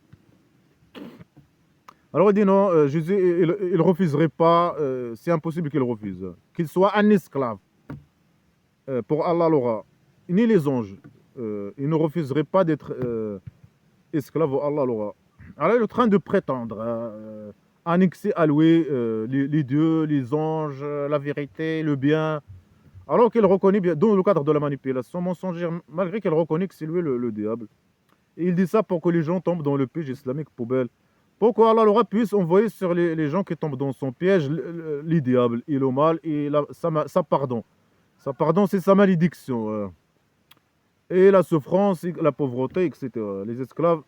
Alors il dit non, Jésus, il ne refuserait pas, c'est impossible qu'il refuse. Qu'il soit un esclave pour Allah l'aura. Ni les anges. Il ne refuserait pas d'être esclave pour Allah l'aura. Alors il est en train de prétendre annexer à lui les dieux, les anges, la vérité, le bien. Alors qu'il reconnaît bien, dans le cadre de la manipulation mensongère, malgré qu'il reconnaît que c'est lui le diable. Et il dit ça pour que les gens tombent dans le piège islamique poubelle. Pour qu'Allah l'aura puisse envoyer sur les gens qui tombent dans son piège les diables et le mal et sa pardon. Sa pardon, c'est sa malédiction. Et la souffrance, la pauvreté, etc. Les esclaves,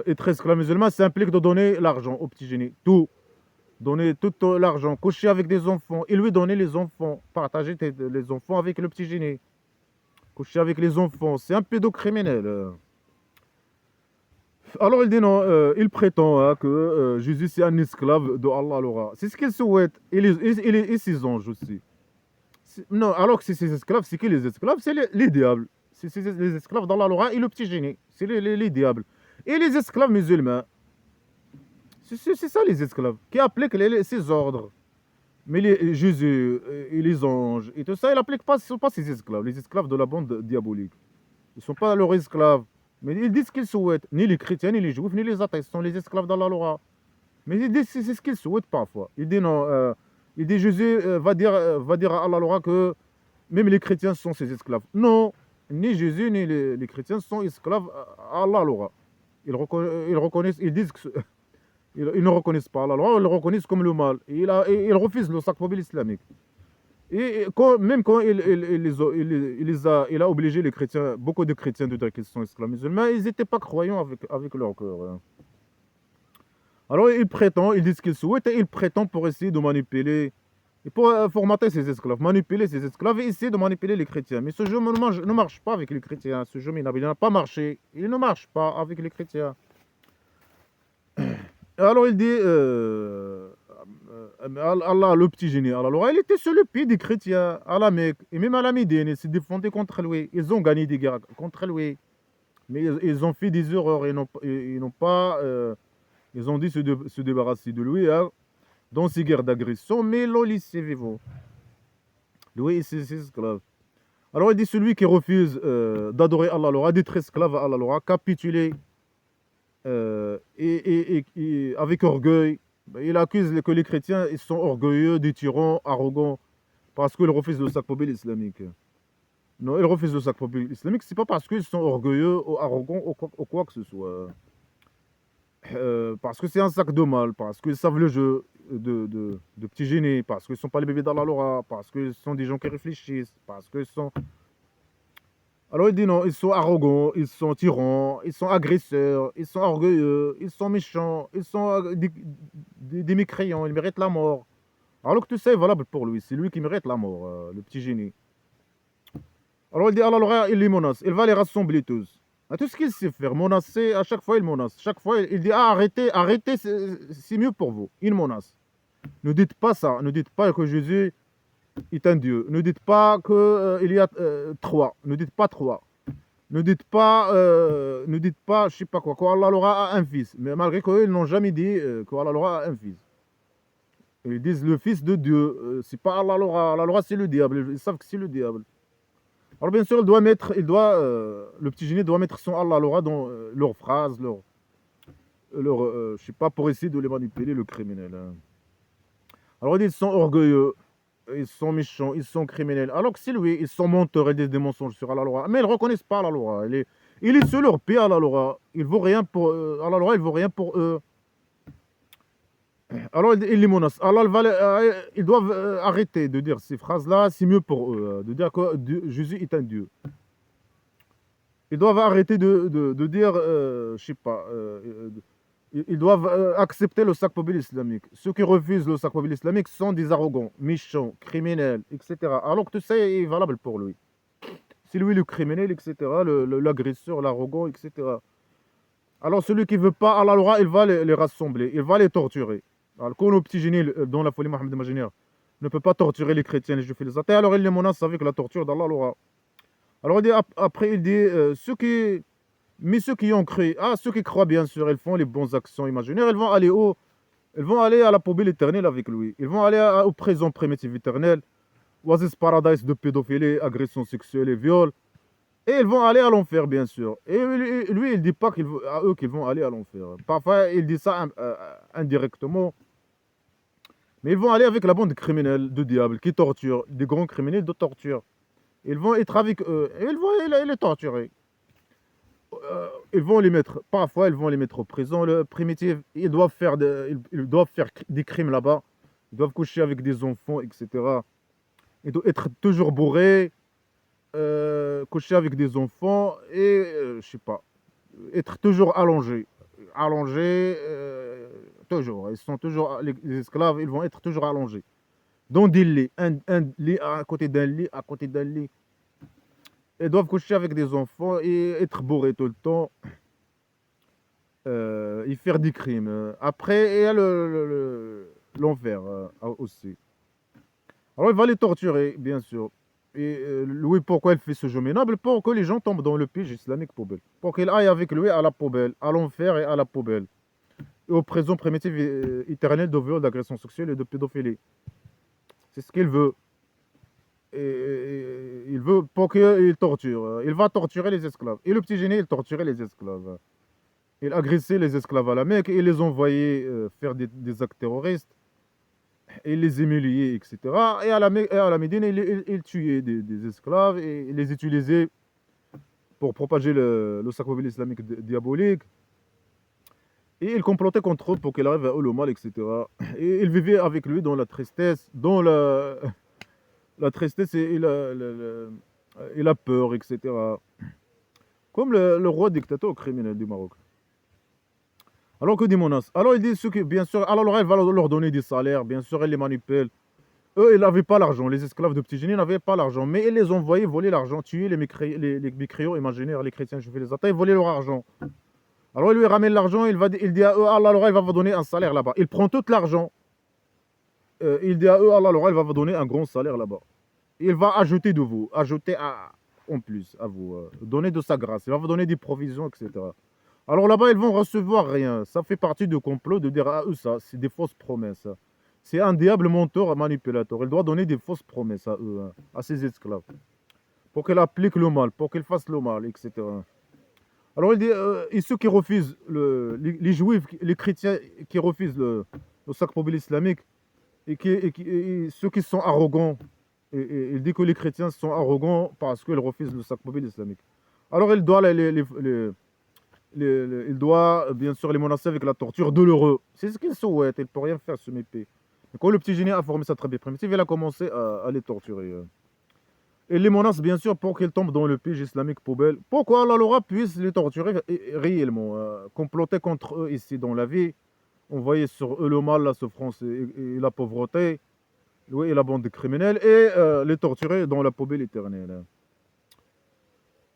être esclave musulman, ça implique de donner l'argent au petit génie. Tout. Donner tout l'argent, coucher avec des enfants, et lui donner les enfants, partager les enfants avec le petit génie. Coucher avec les enfants, c'est un pédocriminel. Alors il dit non, il prétend hein, que Jésus c'est un esclave de Allah l'aura. C'est ce qu'il souhaite, et ses anges aussi. Non, alors que c'est ses esclaves, c'est qui les esclaves? C'est les diables. C'est les esclaves d'Allah l'aura et le petit génie. C'est les diables. Et les esclaves musulmans, c'est ça les esclaves, qui appliquent ses ordres. Mais Jésus et les anges et tout ça, ils n'appliquent pas, ce ne sont pas ces esclaves, les esclaves de la bande diabolique. Ils ne sont pas leurs esclaves. Mais ils disent ce qu'ils souhaitent. Ni les chrétiens, ni les juifs, ni les athées. Ce sont les esclaves d'Allah l'aura. Mais ils disent c'est ce qu'ils souhaitent parfois. Il dit non. Il dit Jésus va dire à Allah l'aura que même les chrétiens sont ses esclaves. Non. Ni Jésus, ni les chrétiens sont esclaves à Allah l'aura. Ils reconnaissent, ils disent que ils ne reconnaissent pas Allah, ils le reconnaissent comme le mal. Et ils refusent le sacre islamique. Même quand il a obligé les chrétiens, beaucoup de chrétiens de dire qu'ils sont esclaves musulmans, ils n'étaient pas croyants avec leur cœur. Hein. Alors ils disent qu'ils souhaitent et ils prétendent pour essayer de manipuler, et pour formater ces esclaves, manipuler ces esclaves et essayer de manipuler les chrétiens. Mais ce jeu ne marche pas avec les chrétiens. Ce jeu minable, il n'a pas marché. Il ne marche pas avec les chrétiens. Alors il dit, Allah, le petit génie, alors il était sur le pied des chrétiens à la Mecque, et même à la Médine, ils se défendaient contre lui. Ils ont gagné des guerres contre lui, mais ils ont fait des erreurs, ils n'ont pas, ils ont dit se débarrasser de lui hein, dans ces guerres d'agression, mais l'ont laissé vivant. Lui et ses esclaves. Alors il dit celui qui refuse d'adorer Allah, d'être esclave à Allah, capituler et avec orgueil, il accuse que les chrétiens ils sont orgueilleux, des tyrans, arrogants, parce qu'ils refusent le sacre islamique. Non, ils refusent le sacre islamique, c'est pas parce qu'ils sont orgueilleux ou arrogants ou quoi que ce soit. Parce que c'est un sac de mal, parce qu'ils savent le jeu de petits génies, parce qu'ils ne sont pas les bébés d'Allah, parce qu'ils sont des gens qui réfléchissent, parce qu'ils sont... Alors il dit non, ils sont arrogants, ils sont tyrans, ils sont agresseurs, ils sont orgueilleux, ils sont méchants, ils sont des mécréants, ils méritent la mort. Alors que tout ça est valable pour lui, c'est lui qui mérite la mort, le petit génie. Alors il dit Allah, il les menace, il va les rassembler tous. À tout ce qu'il sait faire, menacer, à chaque fois il menace. Chaque fois il dit ah, arrêtez, arrêtez, c'est mieux pour vous. Il menace. Ne dites pas ça, ne dites pas que Jésus est un Dieu. Ne dites pas qu'il y a trois. Ne dites pas trois. Ne dites pas, je sais pas quoi, qu'Allah aura un fils. Mais malgré qu'eux, ils n'ont jamais dit qu'Allah aura un fils. Ils disent le fils de Dieu. C'est pas Allah aura, c'est le diable. Ils savent que c'est le diable. Alors bien sûr, le petit génie doit mettre son Allah dans leurs phrases, je sais pas, pour essayer de les manipuler, le criminel. Hein. Alors ils sont orgueilleux, ils sont méchants, ils sont criminels. Alors que c'est lui, ils sont menteurs et disent des mensonges sur Allah. Mais ils ne reconnaissent pas Allah. Il est sur leur pied Allah. Il vaut rien pour Allah, il vaut rien pour eux. Alors il les menace. Alors ils doivent arrêter de dire ces phrases-là, c'est mieux pour eux, de dire que Jésus est un Dieu. Ils doivent arrêter de dire, je sais pas, ils doivent accepter le sacre islamique. Ceux qui refusent le sacre islamique sont des arrogants, méchants, criminels, etc. Alors que tout ça est valable pour lui. C'est lui le criminel, etc., l'agresseur, l'arrogant, etc. Alors celui qui ne veut pas Allah, il va les rassembler, il va les torturer. Alors quand le petit génie dans la folie Mohammed imaginaire ne peut pas torturer les chrétiens, les juifs et les athées, alors il les menace avec la torture d'Allah. Alors il dit, après il dit, ceux qui ont cru, ceux qui croient bien sûr, ils font les bonnes actions imaginaires, ils vont aller où? Ils vont aller à la poubelle éternelle avec lui. Ils vont aller au présent primitif éternel, Oasis Paradise de pédophilie, agression sexuelle et viol. Et ils vont aller à l'enfer, bien sûr. Et lui, il ne dit pas à eux qu'ils vont aller à l'enfer. Parfois, il dit ça indirectement. Mais ils vont aller avec la bande criminelle de diable qui torture, des grands criminels de torture. Ils vont être avec eux et ils vont les torturer. Ils vont les mettre, parfois, ils vont les mettre en prison. Le primitif, ils doivent faire des crimes là-bas. Ils doivent coucher avec des enfants, etc. Ils doivent être toujours bourrés. Coucher avec des enfants et, je sais pas, être toujours allongés. Allongés, toujours. Ils sont toujours, les esclaves, ils vont être toujours allongés. Dans des lits, un lit à côté d'un lit, à côté d'un lit. Ils doivent coucher avec des enfants et être bourrés tout le temps. Et faire des crimes. Après, il y a l'enfer aussi. Alors, il va les torturer, bien sûr. Et oui, pourquoi il fait ce jeu minable? Pour que les gens tombent dans le piège islamique poubelle. Pour qu'il aille avec lui à la poubelle, à l'enfer et à la poubelle. Et aux prisons primitives éternelles de viol, d'agression sexuelle et de pédophilie. C'est ce qu'il veut. Et il veut pour qu'il torture. Il va torturer les esclaves. Et le petit génie, il torturait les esclaves. Il agressait les esclaves à la Mecque et les envoyait faire des actes terroristes. Il les humiliait, etc. Et à la Médine, il tuait des esclaves et il les utilisait pour propager le sacre islamique diabolique. Et il complotait contre eux pour qu'il arrive à eux le mal, etc. Et il vivait avec lui dans la tristesse, dans la la tristesse et la peur, etc. Comme le roi dictateur criminel du Maroc. Alors que dit Monas? Alors il dit ceux qui, bien sûr, alors elle va leur donner des salaires, bien sûr, elle les manipule. Eux, ils n'avaient pas l'argent, les esclaves de Petit Génie n'avaient pas l'argent, mais ils les envoyaient voler l'argent, tuer les mécréants imaginaires, les chrétiens juifs et les athées, voler leur argent. Alors il lui ramène l'argent, il dit à eux, Allah, alors elle va vous donner un salaire là-bas. Il prend tout l'argent. Il dit à eux, Allah, alors elle va vous donner un grand salaire là-bas. Il va ajouter de vous, en plus à vous, donner de sa grâce, il va vous donner des provisions, etc. Alors là-bas, ils vont recevoir rien. Ça fait partie du complot de dire à eux ça, c'est des fausses promesses. C'est un diable menteur manipulateur. Il doit donner des fausses promesses à eux, hein, à ses esclaves, pour qu'ils appliquent le mal, pour qu'ils fassent le mal, etc. Alors il dit, et ceux qui refusent, les juifs, les chrétiens qui refusent le sacre islamique, et ceux qui sont arrogants, il dit que les chrétiens sont arrogants parce qu'ils refusent le sacre islamique. Alors il doit il doit bien sûr les menacer avec la torture douloureuse. C'est ce qu'il souhaite, il ne peut rien faire ce mépris. Et quand le petit génie a formé sa tribu primitive, il a commencé à les torturer. Et les menace bien sûr pour qu'ils tombent dans le piège islamique poubelle. Pourquoi Allah Laura puisse les torturer réellement, comploter contre eux ici dans la vie, envoyer sur eux le mal, la souffrance et la pauvreté, oui, et la bande de criminels, et les torturer dans la poubelle éternelle.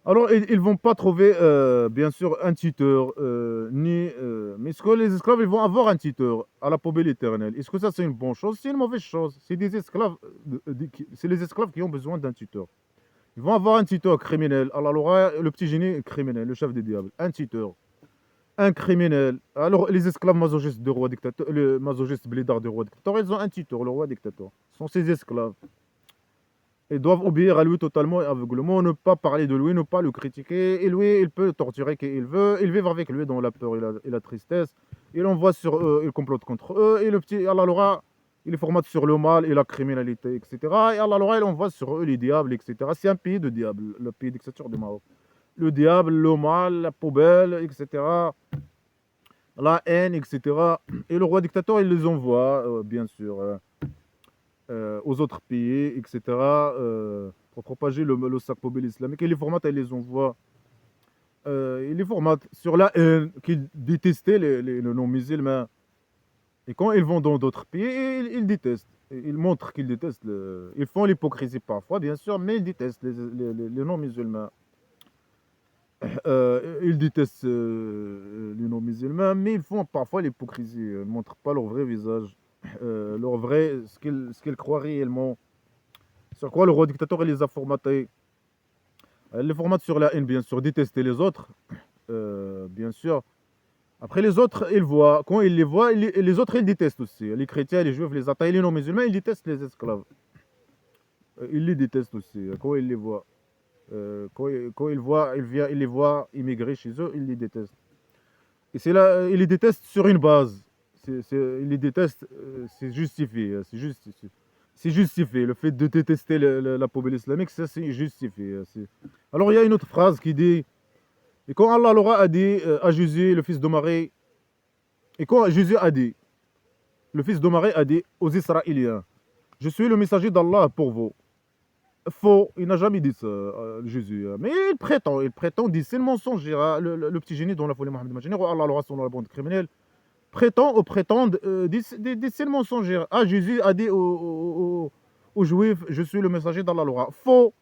Alors, ils ne vont pas trouver, bien sûr, un tuteur, mais est-ce que les esclaves ils vont avoir un tuteur à la poubelle éternelle? Est-ce que ça, c'est une bonne chose? C'est une mauvaise chose. C'est des esclaves, c'est les esclaves qui ont besoin d'un tuteur. Ils vont avoir un tuteur criminel. Alors, le petit génie criminel, le chef des diables, un tuteur, un criminel. Alors, les esclaves masochistes du roi dictateur, le masochiste blédard du roi dictateur, ils ont un tuteur, le roi dictateur. Ce sont ses esclaves. Ils doivent obéir à lui totalement et aveuglement, ne pas parler de lui, ne pas le critiquer. Et lui, il peut le torturer qui il veut. Il vivre avec lui dans la peur et la tristesse. Il envoie sur eux, il complote contre eux. Et le petit Allah Laura, il les formate sur le mal et la criminalité, etc. Et Allah Laura, il envoie sur eux les diables, etc. C'est un pays de diables, le pays dictature du Maroc. Le diable, le mal, la poubelle, etc. La haine, etc. Et le roi dictateur, il les envoie, bien sûr. Aux autres pays, etc., pour propager le sac poubelle islamique. Et les formates, ils les envoient. Ils les formatent sur la haine, qu'ils détestaient les non-musulmans. Et quand ils vont dans d'autres pays, ils détestent. Ils montrent qu'ils détestent. Ils font l'hypocrisie parfois, bien sûr, mais ils détestent les non-musulmans. Ils détestent les non-musulmans, mais ils font parfois l'hypocrisie. Ils ne montrent pas leur vrai visage. Leur vrai, ce qu'ils croient réellement. Sur quoi le roi dictateur il les a formatés. Elle les formate sur la haine, bien sûr, détester les autres, bien sûr. Après, les autres, ils voient. Quand ils les voient, les autres, ils détestent aussi. Les chrétiens, les juifs, les athées, les non-musulmans, ils détestent les esclaves. Ils les détestent aussi, quand ils les voient. Quand ils les voient immigrer chez eux, ils les détestent. Et c'est là, ils les détestent sur une base. Ils les détestent, c'est justifié. C'est justifié. Le fait de détester la poubelle islamique, ça c'est justifié. Alors il y a une autre phrase qui dit, et quand Allah l'aura a dit à Jésus, le fils de Marie, et quand Jésus a dit, le fils de Marie a dit aux Israéliens, je suis le messager d'Allah pour vous. Faux, il n'a jamais dit ça, Jésus. Mais il prétend, dit, c'est le mensonge, le petit génie dont la folie Mohammed Majini, Allah l'aura sur la bande criminelle, prétendent, c'est le mensongère. Ah, Jésus a dit aux Juifs, je suis le messager d'Allah Laura. Faux.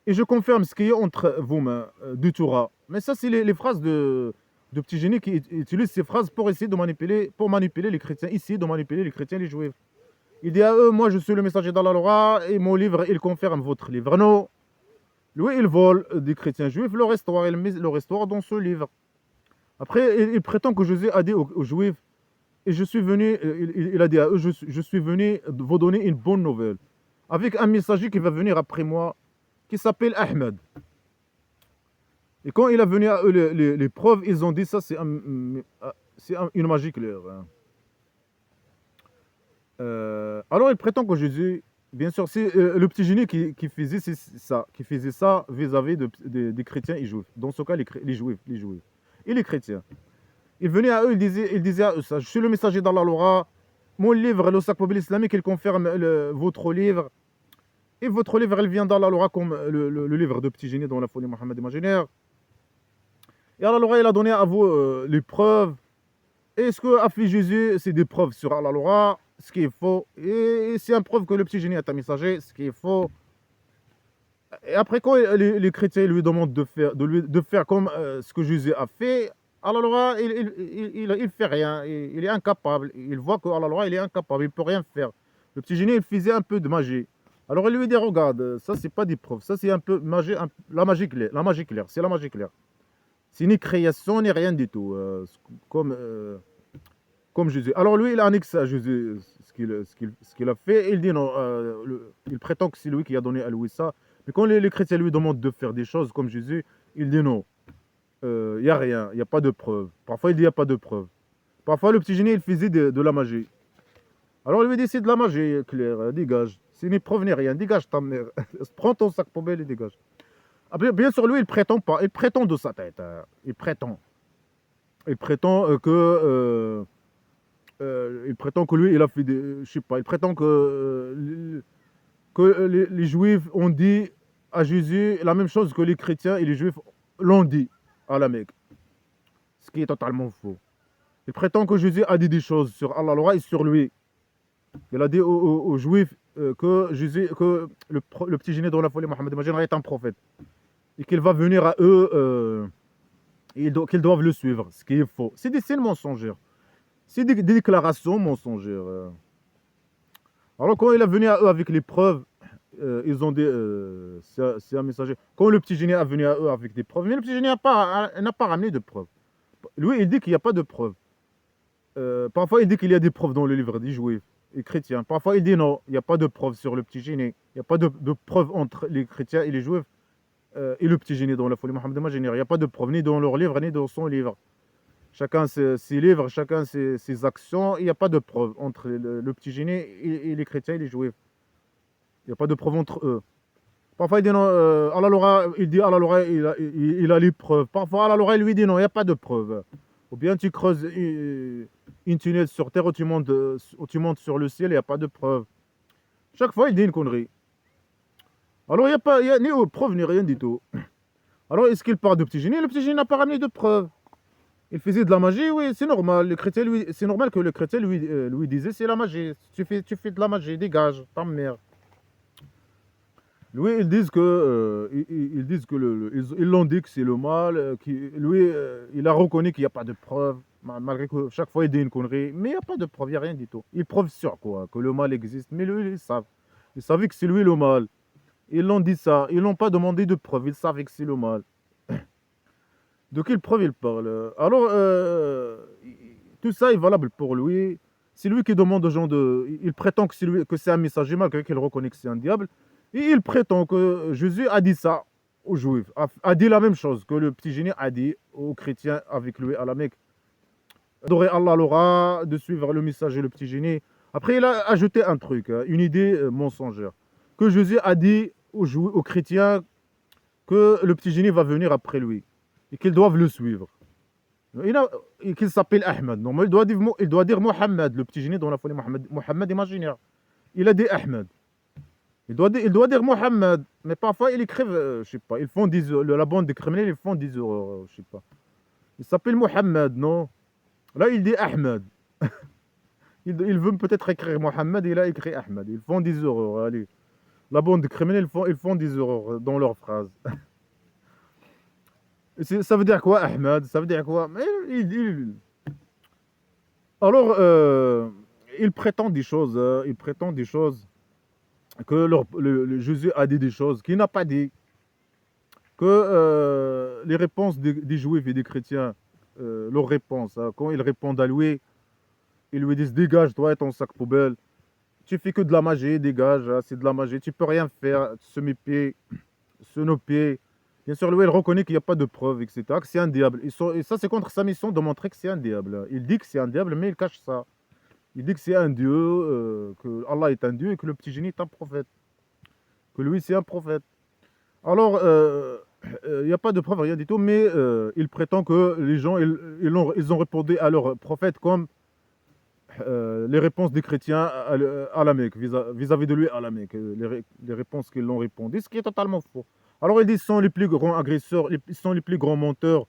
Et je confirme ce qui est entre vous-mains, du Torah. Mais ça, c'est les phrases de petits génies qui utilisent ces phrases pour essayer de manipuler les chrétiens, ici, de manipuler les chrétiens et les juifs. Il dit à eux, moi je suis le messager d'Allah Laura, et mon livre, il confirme votre livre. Non. Lui, il vole des chrétiens juifs leur histoire, il met leur histoire dans ce livre. Après, il prétend que Jésus a dit aux Juifs, et je suis venu, il a dit à eux, je suis venu vous donner une bonne nouvelle, avec un messager qui va venir après moi, qui s'appelle Ahmed. Et quand il est venu à eux les preuves, ils ont dit ça, c'est une magie claire. Hein. Alors il prétend que Jésus, bien sûr, c'est le petit génie qui faisait ça vis-à-vis des chrétiens et juifs. Dans ce cas, les juifs. Et les chrétiens. Il venait à eux, il disait à eux ça, je suis le messager d'Allah Laura, mon livre, le sac poubelle islamique, il confirme votre livre. Et votre livre, elle vient d'Allah comme le livre de Petit Génie dans la folie Mohammed imaginaire. Et Allah, il a donné à vous les preuves. Et ce que a fait Jésus, c'est des preuves sur Allah, ce qui est faux. Et c'est une preuve que le Petit Génie est un messager, ce qui est faux. Et après, quand les chrétiens lui demandent de faire comme ce que Jésus a fait, Allah, il fait rien. Il est incapable. Il voit que Allah, il est incapable. Il ne peut rien faire. Le Petit Génie, il faisait un peu de magie. Alors il lui dit, regarde, ça, c'est pas des preuves. Ça, c'est un peu magie, la magie claire. La magie claire, c'est la magie claire. C'est ni création, ni rien du tout. Comme, comme Jésus. Alors lui, il annexe à Jésus ce qu'il a fait. Il dit non, il prétend que c'est lui qui a donné à lui ça. Mais quand les chrétiens lui demandent de faire des choses comme Jésus, il dit non, il n'y a rien, il n'y a pas de preuve. Parfois, il dit il n'y a pas de preuve. Parfois, le Petit Génie, il faisait de la magie. Alors, il lui dit c'est de la magie, Claire, dégage. C'est ni preuve ni rien, dégage ta mère. Prends ton sac poubelle et dégage. Après, bien sûr, lui, il prétend pas, il prétend de sa tête. Il prétend. Il prétend il prétend que lui, il a fait des. Je sais pas, il prétend que les Juifs ont dit à Jésus la même chose que les chrétiens et les Juifs l'ont dit à la Mecque. Ce qui est totalement faux. Il prétend que Jésus a dit des choses sur Allah et sur lui. Il a dit aux Juifs que le Petit Génie dans la folie Mohammed est un prophète. Et qu'il va venir à eux et qu'ils doivent le suivre. Ce qui est faux. C'est des signes mensongers. C'est des déclarations mensongères. Alors quand il est venu à eux avec les preuves, ils ont dit, c'est un messager. Quand le Petit Génie est venu à eux avec des preuves, mais le Petit Génie n'a pas ramené de preuves. Lui, il dit qu'il n'y a pas de preuves. Parfois, il dit qu'il y a des preuves dans le livre des Juifs et chrétiens. Parfois, il dit non, il n'y a pas de preuves sur le Petit Génie. Il n'y a pas de preuves entre les chrétiens et les Juifs et le Petit Génie dans la folie Mohammed imaginaire. Il n'y a pas de preuves ni dans leur livre, ni dans son livre. Chacun ses livres, chacun ses actions. Il n'y a pas de preuves entre le Petit Génie et les chrétiens et les Juifs. Il n'y a pas de preuves entre eux. Parfois, il dit non, il a les preuves. Parfois, Allah il lui dit non, il n'y a pas de preuves. Ou bien tu creuses une tunnel sur terre ou tu montes sur le ciel, il n'y a pas de preuves. Chaque fois, il dit une connerie. Alors, il n'y a ni preuve ni rien du tout. Alors, est-ce qu'il parle de Petit Génie? Le Petit Génie n'a pas ramené de preuves. Il faisait de la magie, oui, c'est normal. C'est normal que le chrétien lui disait c'est la magie. Tu fais de la magie, dégage, ta mère. Lui, ils disent que, ils l'ont dit que c'est le mal. Lui, il a reconnu qu'il n'y a pas de preuves, malgré que chaque fois il dit une connerie. Mais il n'y a pas de preuves, il n'y a rien du tout. Ils prouvent sur quoi? Que le mal existe. Mais lui, ils savent. Ils savaient que c'est lui le mal. Ils l'ont dit ça. Ils n'ont pas demandé de preuves. Ils savaient que c'est le mal. De quelle preuve il parle? Alors, tout ça est valable pour lui. C'est lui qui demande aux gens de. Il prétend que c'est un messager, malgré qu'il reconnaît que c'est un diable. Et il prétend que Jésus a dit ça aux Juifs, a dit la même chose que le Petit Génie a dit aux chrétiens avec lui à la Mecque. Adorer Allah, de suivre le messager, le Petit Génie. Après, il a ajouté un truc, une idée mensongère. Que Jésus a dit aux chrétiens que le Petit Génie va venir après lui et qu'ils doivent le suivre. Et qu'il s'appelle Ahmed. Non, mais il doit dire Mohammed, le Petit Génie dans la folie Mohammed imaginaire. Il a dit Ahmed. Il doit dire Mohammed, mais parfois ils écrivent, je sais pas, ils font la bande des criminels, ils font 10 euros, je sais pas. Il s'appelle Mohammed, non? Là, il dit Ahmed. Il veut peut-être écrire Mohammed, il a écrit Ahmed. Ils font 10 euros, allez. La bande des criminels, ils font 10 euros dans leur phrase. Ça veut dire quoi, Ahmed? Ça veut dire quoi? Mais Alors, il prétend des choses, que Jésus a dit des choses qu'il n'a pas dit, que les réponses des Juifs et des chrétiens, leurs réponses, hein, quand ils répondent à lui, ils lui disent dégage, toi et ton sac poubelle, tu fais que de la magie, dégage, hein, c'est de la magie, tu peux rien faire, se mes pieds, se nos pieds. Bien sûr, lui, il reconnaît qu'il n'y a pas de preuves, etc., que c'est un diable. Et ça, c'est contre sa mission de montrer que c'est un diable. Il dit que c'est un diable, mais il cache ça. Il dit que c'est un dieu, que Allah est un dieu et que le Petit Génie est un prophète. Que lui, c'est un prophète. Alors, il n'y a pas de preuve, rien du tout, mais il prétend que les gens, ils ont répondu à leur prophète comme les réponses des chrétiens à la Mecque, vis-à-vis de lui à la Mecque, les réponses qu'ils l'ont répondu, ce qui est totalement faux. Alors il dit, ils sont les plus grands agresseurs, ils sont les plus grands menteurs,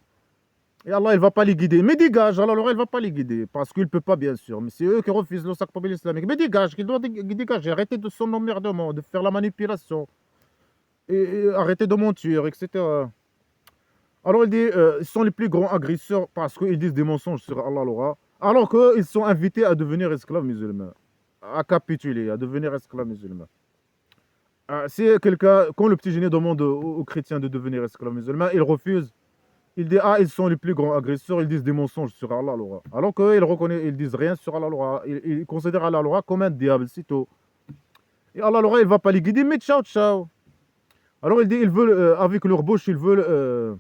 et Allah, il ne va pas les guider. Mais dégage, Allah, il ne va pas les guider, parce qu'il ne peut pas, bien sûr. Mais c'est eux qui refusent le sacre islamique. Mais dégage, qu'il doit dégager, arrêtez de son emmerdement, de faire la manipulation, et arrêtez de mentir, etc. Alors il dit, ils sont les plus grands agresseurs parce qu'ils disent des mensonges sur Allah, alors qu'ils sont invités à devenir esclaves musulmans, à capituler, à devenir esclaves musulmans. Si quelqu'un, quand le petit génie demande aux chrétiens de devenir esclaves musulmans, ils refusent. Il dit, ah, ils sont les plus grands agresseurs, ils disent des mensonges sur Allah, alors qu'ils reconnaissent, ils disent rien sur Allah, ils considèrent Allah comme un diable, c'est tout. Et Allah, il ne va pas les guider, mais ciao, ciao. Alors il dit, ils veulent, avec leur bouche, ils veulent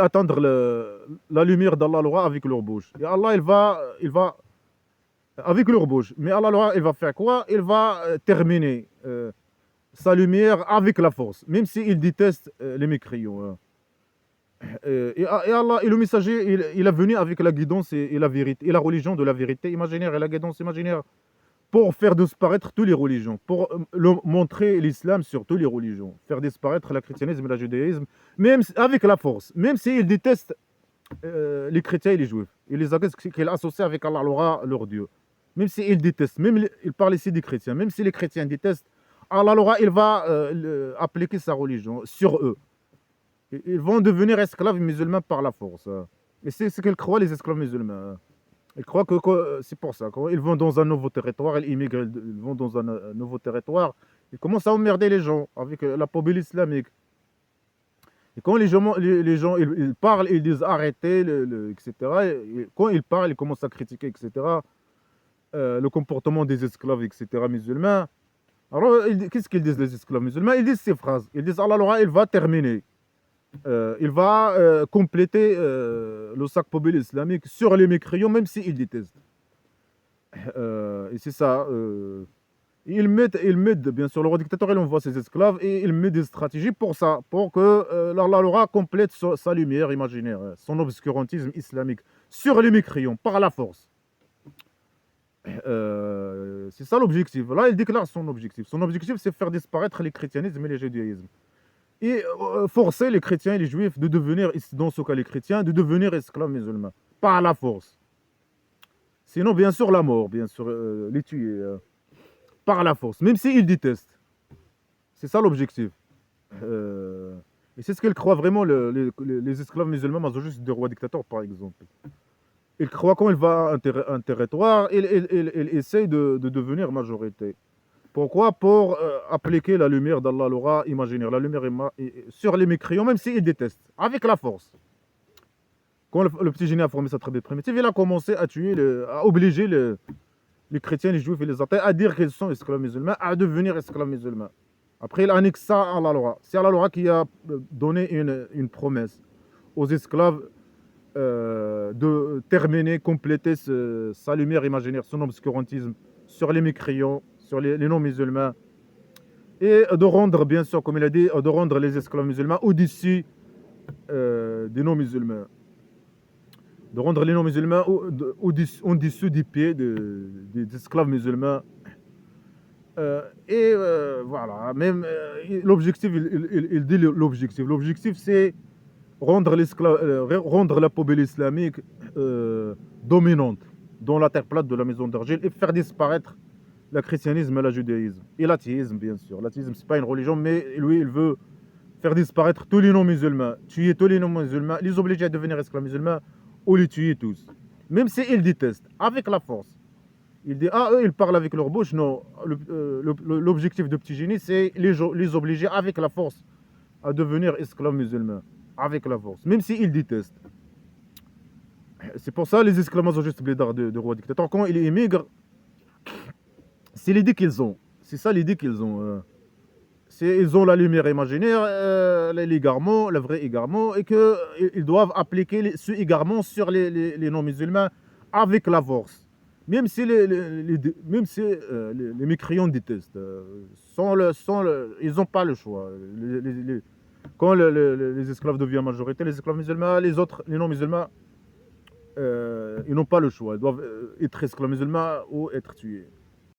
atteindre la lumière d'Allah avec leur bouche. Et Allah, il va avec leur bouche. Mais Allah, il va faire quoi? Il va terminer sa lumière avec la force, même s'il déteste les mécréants. Hein. Et Allah, et le messager, il est venu avec la guidance et la vérité, et la religion de la vérité imaginaire et la guidance imaginaire pour faire disparaître toutes les religions, pour montrer l'islam sur toutes les religions, faire disparaître le christianisme et le judaïsme, même avec la force, même s'il déteste les chrétiens et les juifs. Il les accuse qu'il associe avec Allah, leur Dieu. Même s'il déteste, même il parle ici des chrétiens, même si les chrétiens détestent, Allah, il va appliquer sa religion sur eux. Ils vont devenir esclaves musulmans par la force. Et c'est ce qu'ils croient, les esclaves musulmans. Ils croient que c'est pour ça. Quand ils vont dans un nouveau territoire, ils immigrent, ils vont dans un nouveau territoire, ils commencent à emmerder les gens avec la poubelle islamique. Et quand les gens ils parlent, ils disent arrêtez, etc. Et quand ils parlent, ils commencent à critiquer, etc. Le comportement des esclaves, etc. musulmans. Alors, qu'est-ce qu'ils disent les esclaves musulmans? Ils disent ces phrases. Ils disent Allah, il va terminer. Il va compléter le sac poubelle islamique sur les mécréants, même s'ils détestent. Et c'est ça. Ils mettent, bien sûr, le roi dictateur, il envoie ses esclaves et il met des stratégies pour ça, pour que Allah complète sa lumière imaginaire, son obscurantisme islamique sur les mécréants, par la force. C'est ça l'objectif. Là, il déclare son objectif. Son objectif, c'est faire disparaître les christianismes et les judaïsmes. Et forcer les chrétiens et les juifs de devenir, dans ce cas les chrétiens, de devenir esclaves musulmans, par la force. Sinon, bien sûr, la mort, bien sûr, les tuer, par la force, même s'ils détestent. C'est ça l'objectif. Et c'est ce qu'ils croient vraiment, les esclaves musulmans masochistes des rois dictateurs, par exemple. Ils croient quand il va à un territoire, il essaye de devenir majorité. Pourquoi? Pour appliquer la lumière d'Allah imaginaire, la lumière sur les mécréants, même s'ils détestent, avec la force. Quand le petit génie a formé sa tribu primitive, il a commencé à tuer, à obliger les chrétiens, les juifs et les athées à dire qu'ils sont esclaves musulmans, à devenir esclaves musulmans. Après, il annexe ça à Allah. C'est Allah qui a donné une promesse aux esclaves de terminer, compléter sa lumière imaginaire, son obscurantisme sur les mécréants, sur les non-musulmans, et de rendre, bien sûr, comme il a dit, de rendre les esclaves musulmans au-dessus des non-musulmans. De rendre les non-musulmans au-dessous des pieds des esclaves musulmans. Voilà, même l'objectif, il dit l'objectif. L'objectif, c'est rendre la poubelle islamique dominante dans la terre plate de la maison d'argile et faire disparaître le christianisme et le judaïsme. Et l'athéisme, bien sûr. L'athéisme, c'est pas une religion, mais lui, il veut faire disparaître tous les non-musulmans, tuer tous les non-musulmans, les obliger à devenir esclaves musulmans ou les tuer tous. Même s'ils détestent, avec la force. Il dit, ah, eux, ils parlent avec leur bouche. Non, l'objectif de Petit Génie, c'est les obliger avec la force à devenir esclaves musulmans. Avec la force, même s'ils détestent. C'est pour ça les esclaves masochistes blédards de roi dictateur, quand ils émigrent, c'est l'idée qu'ils ont. C'est ça l'idée qu'ils ont. Ils ont la lumière imaginaire, l'égarement, le vrai égarement, et qu'ils doivent appliquer ce égarement sur les non-musulmans avec la force. Même si même si, les mécréants détestent. Ils n'ont pas le choix. Quand les esclaves deviennent majorité, les esclaves musulmans, les autres, les non-musulmans, ils n'ont pas le choix. Ils doivent être esclaves musulmans ou être tués.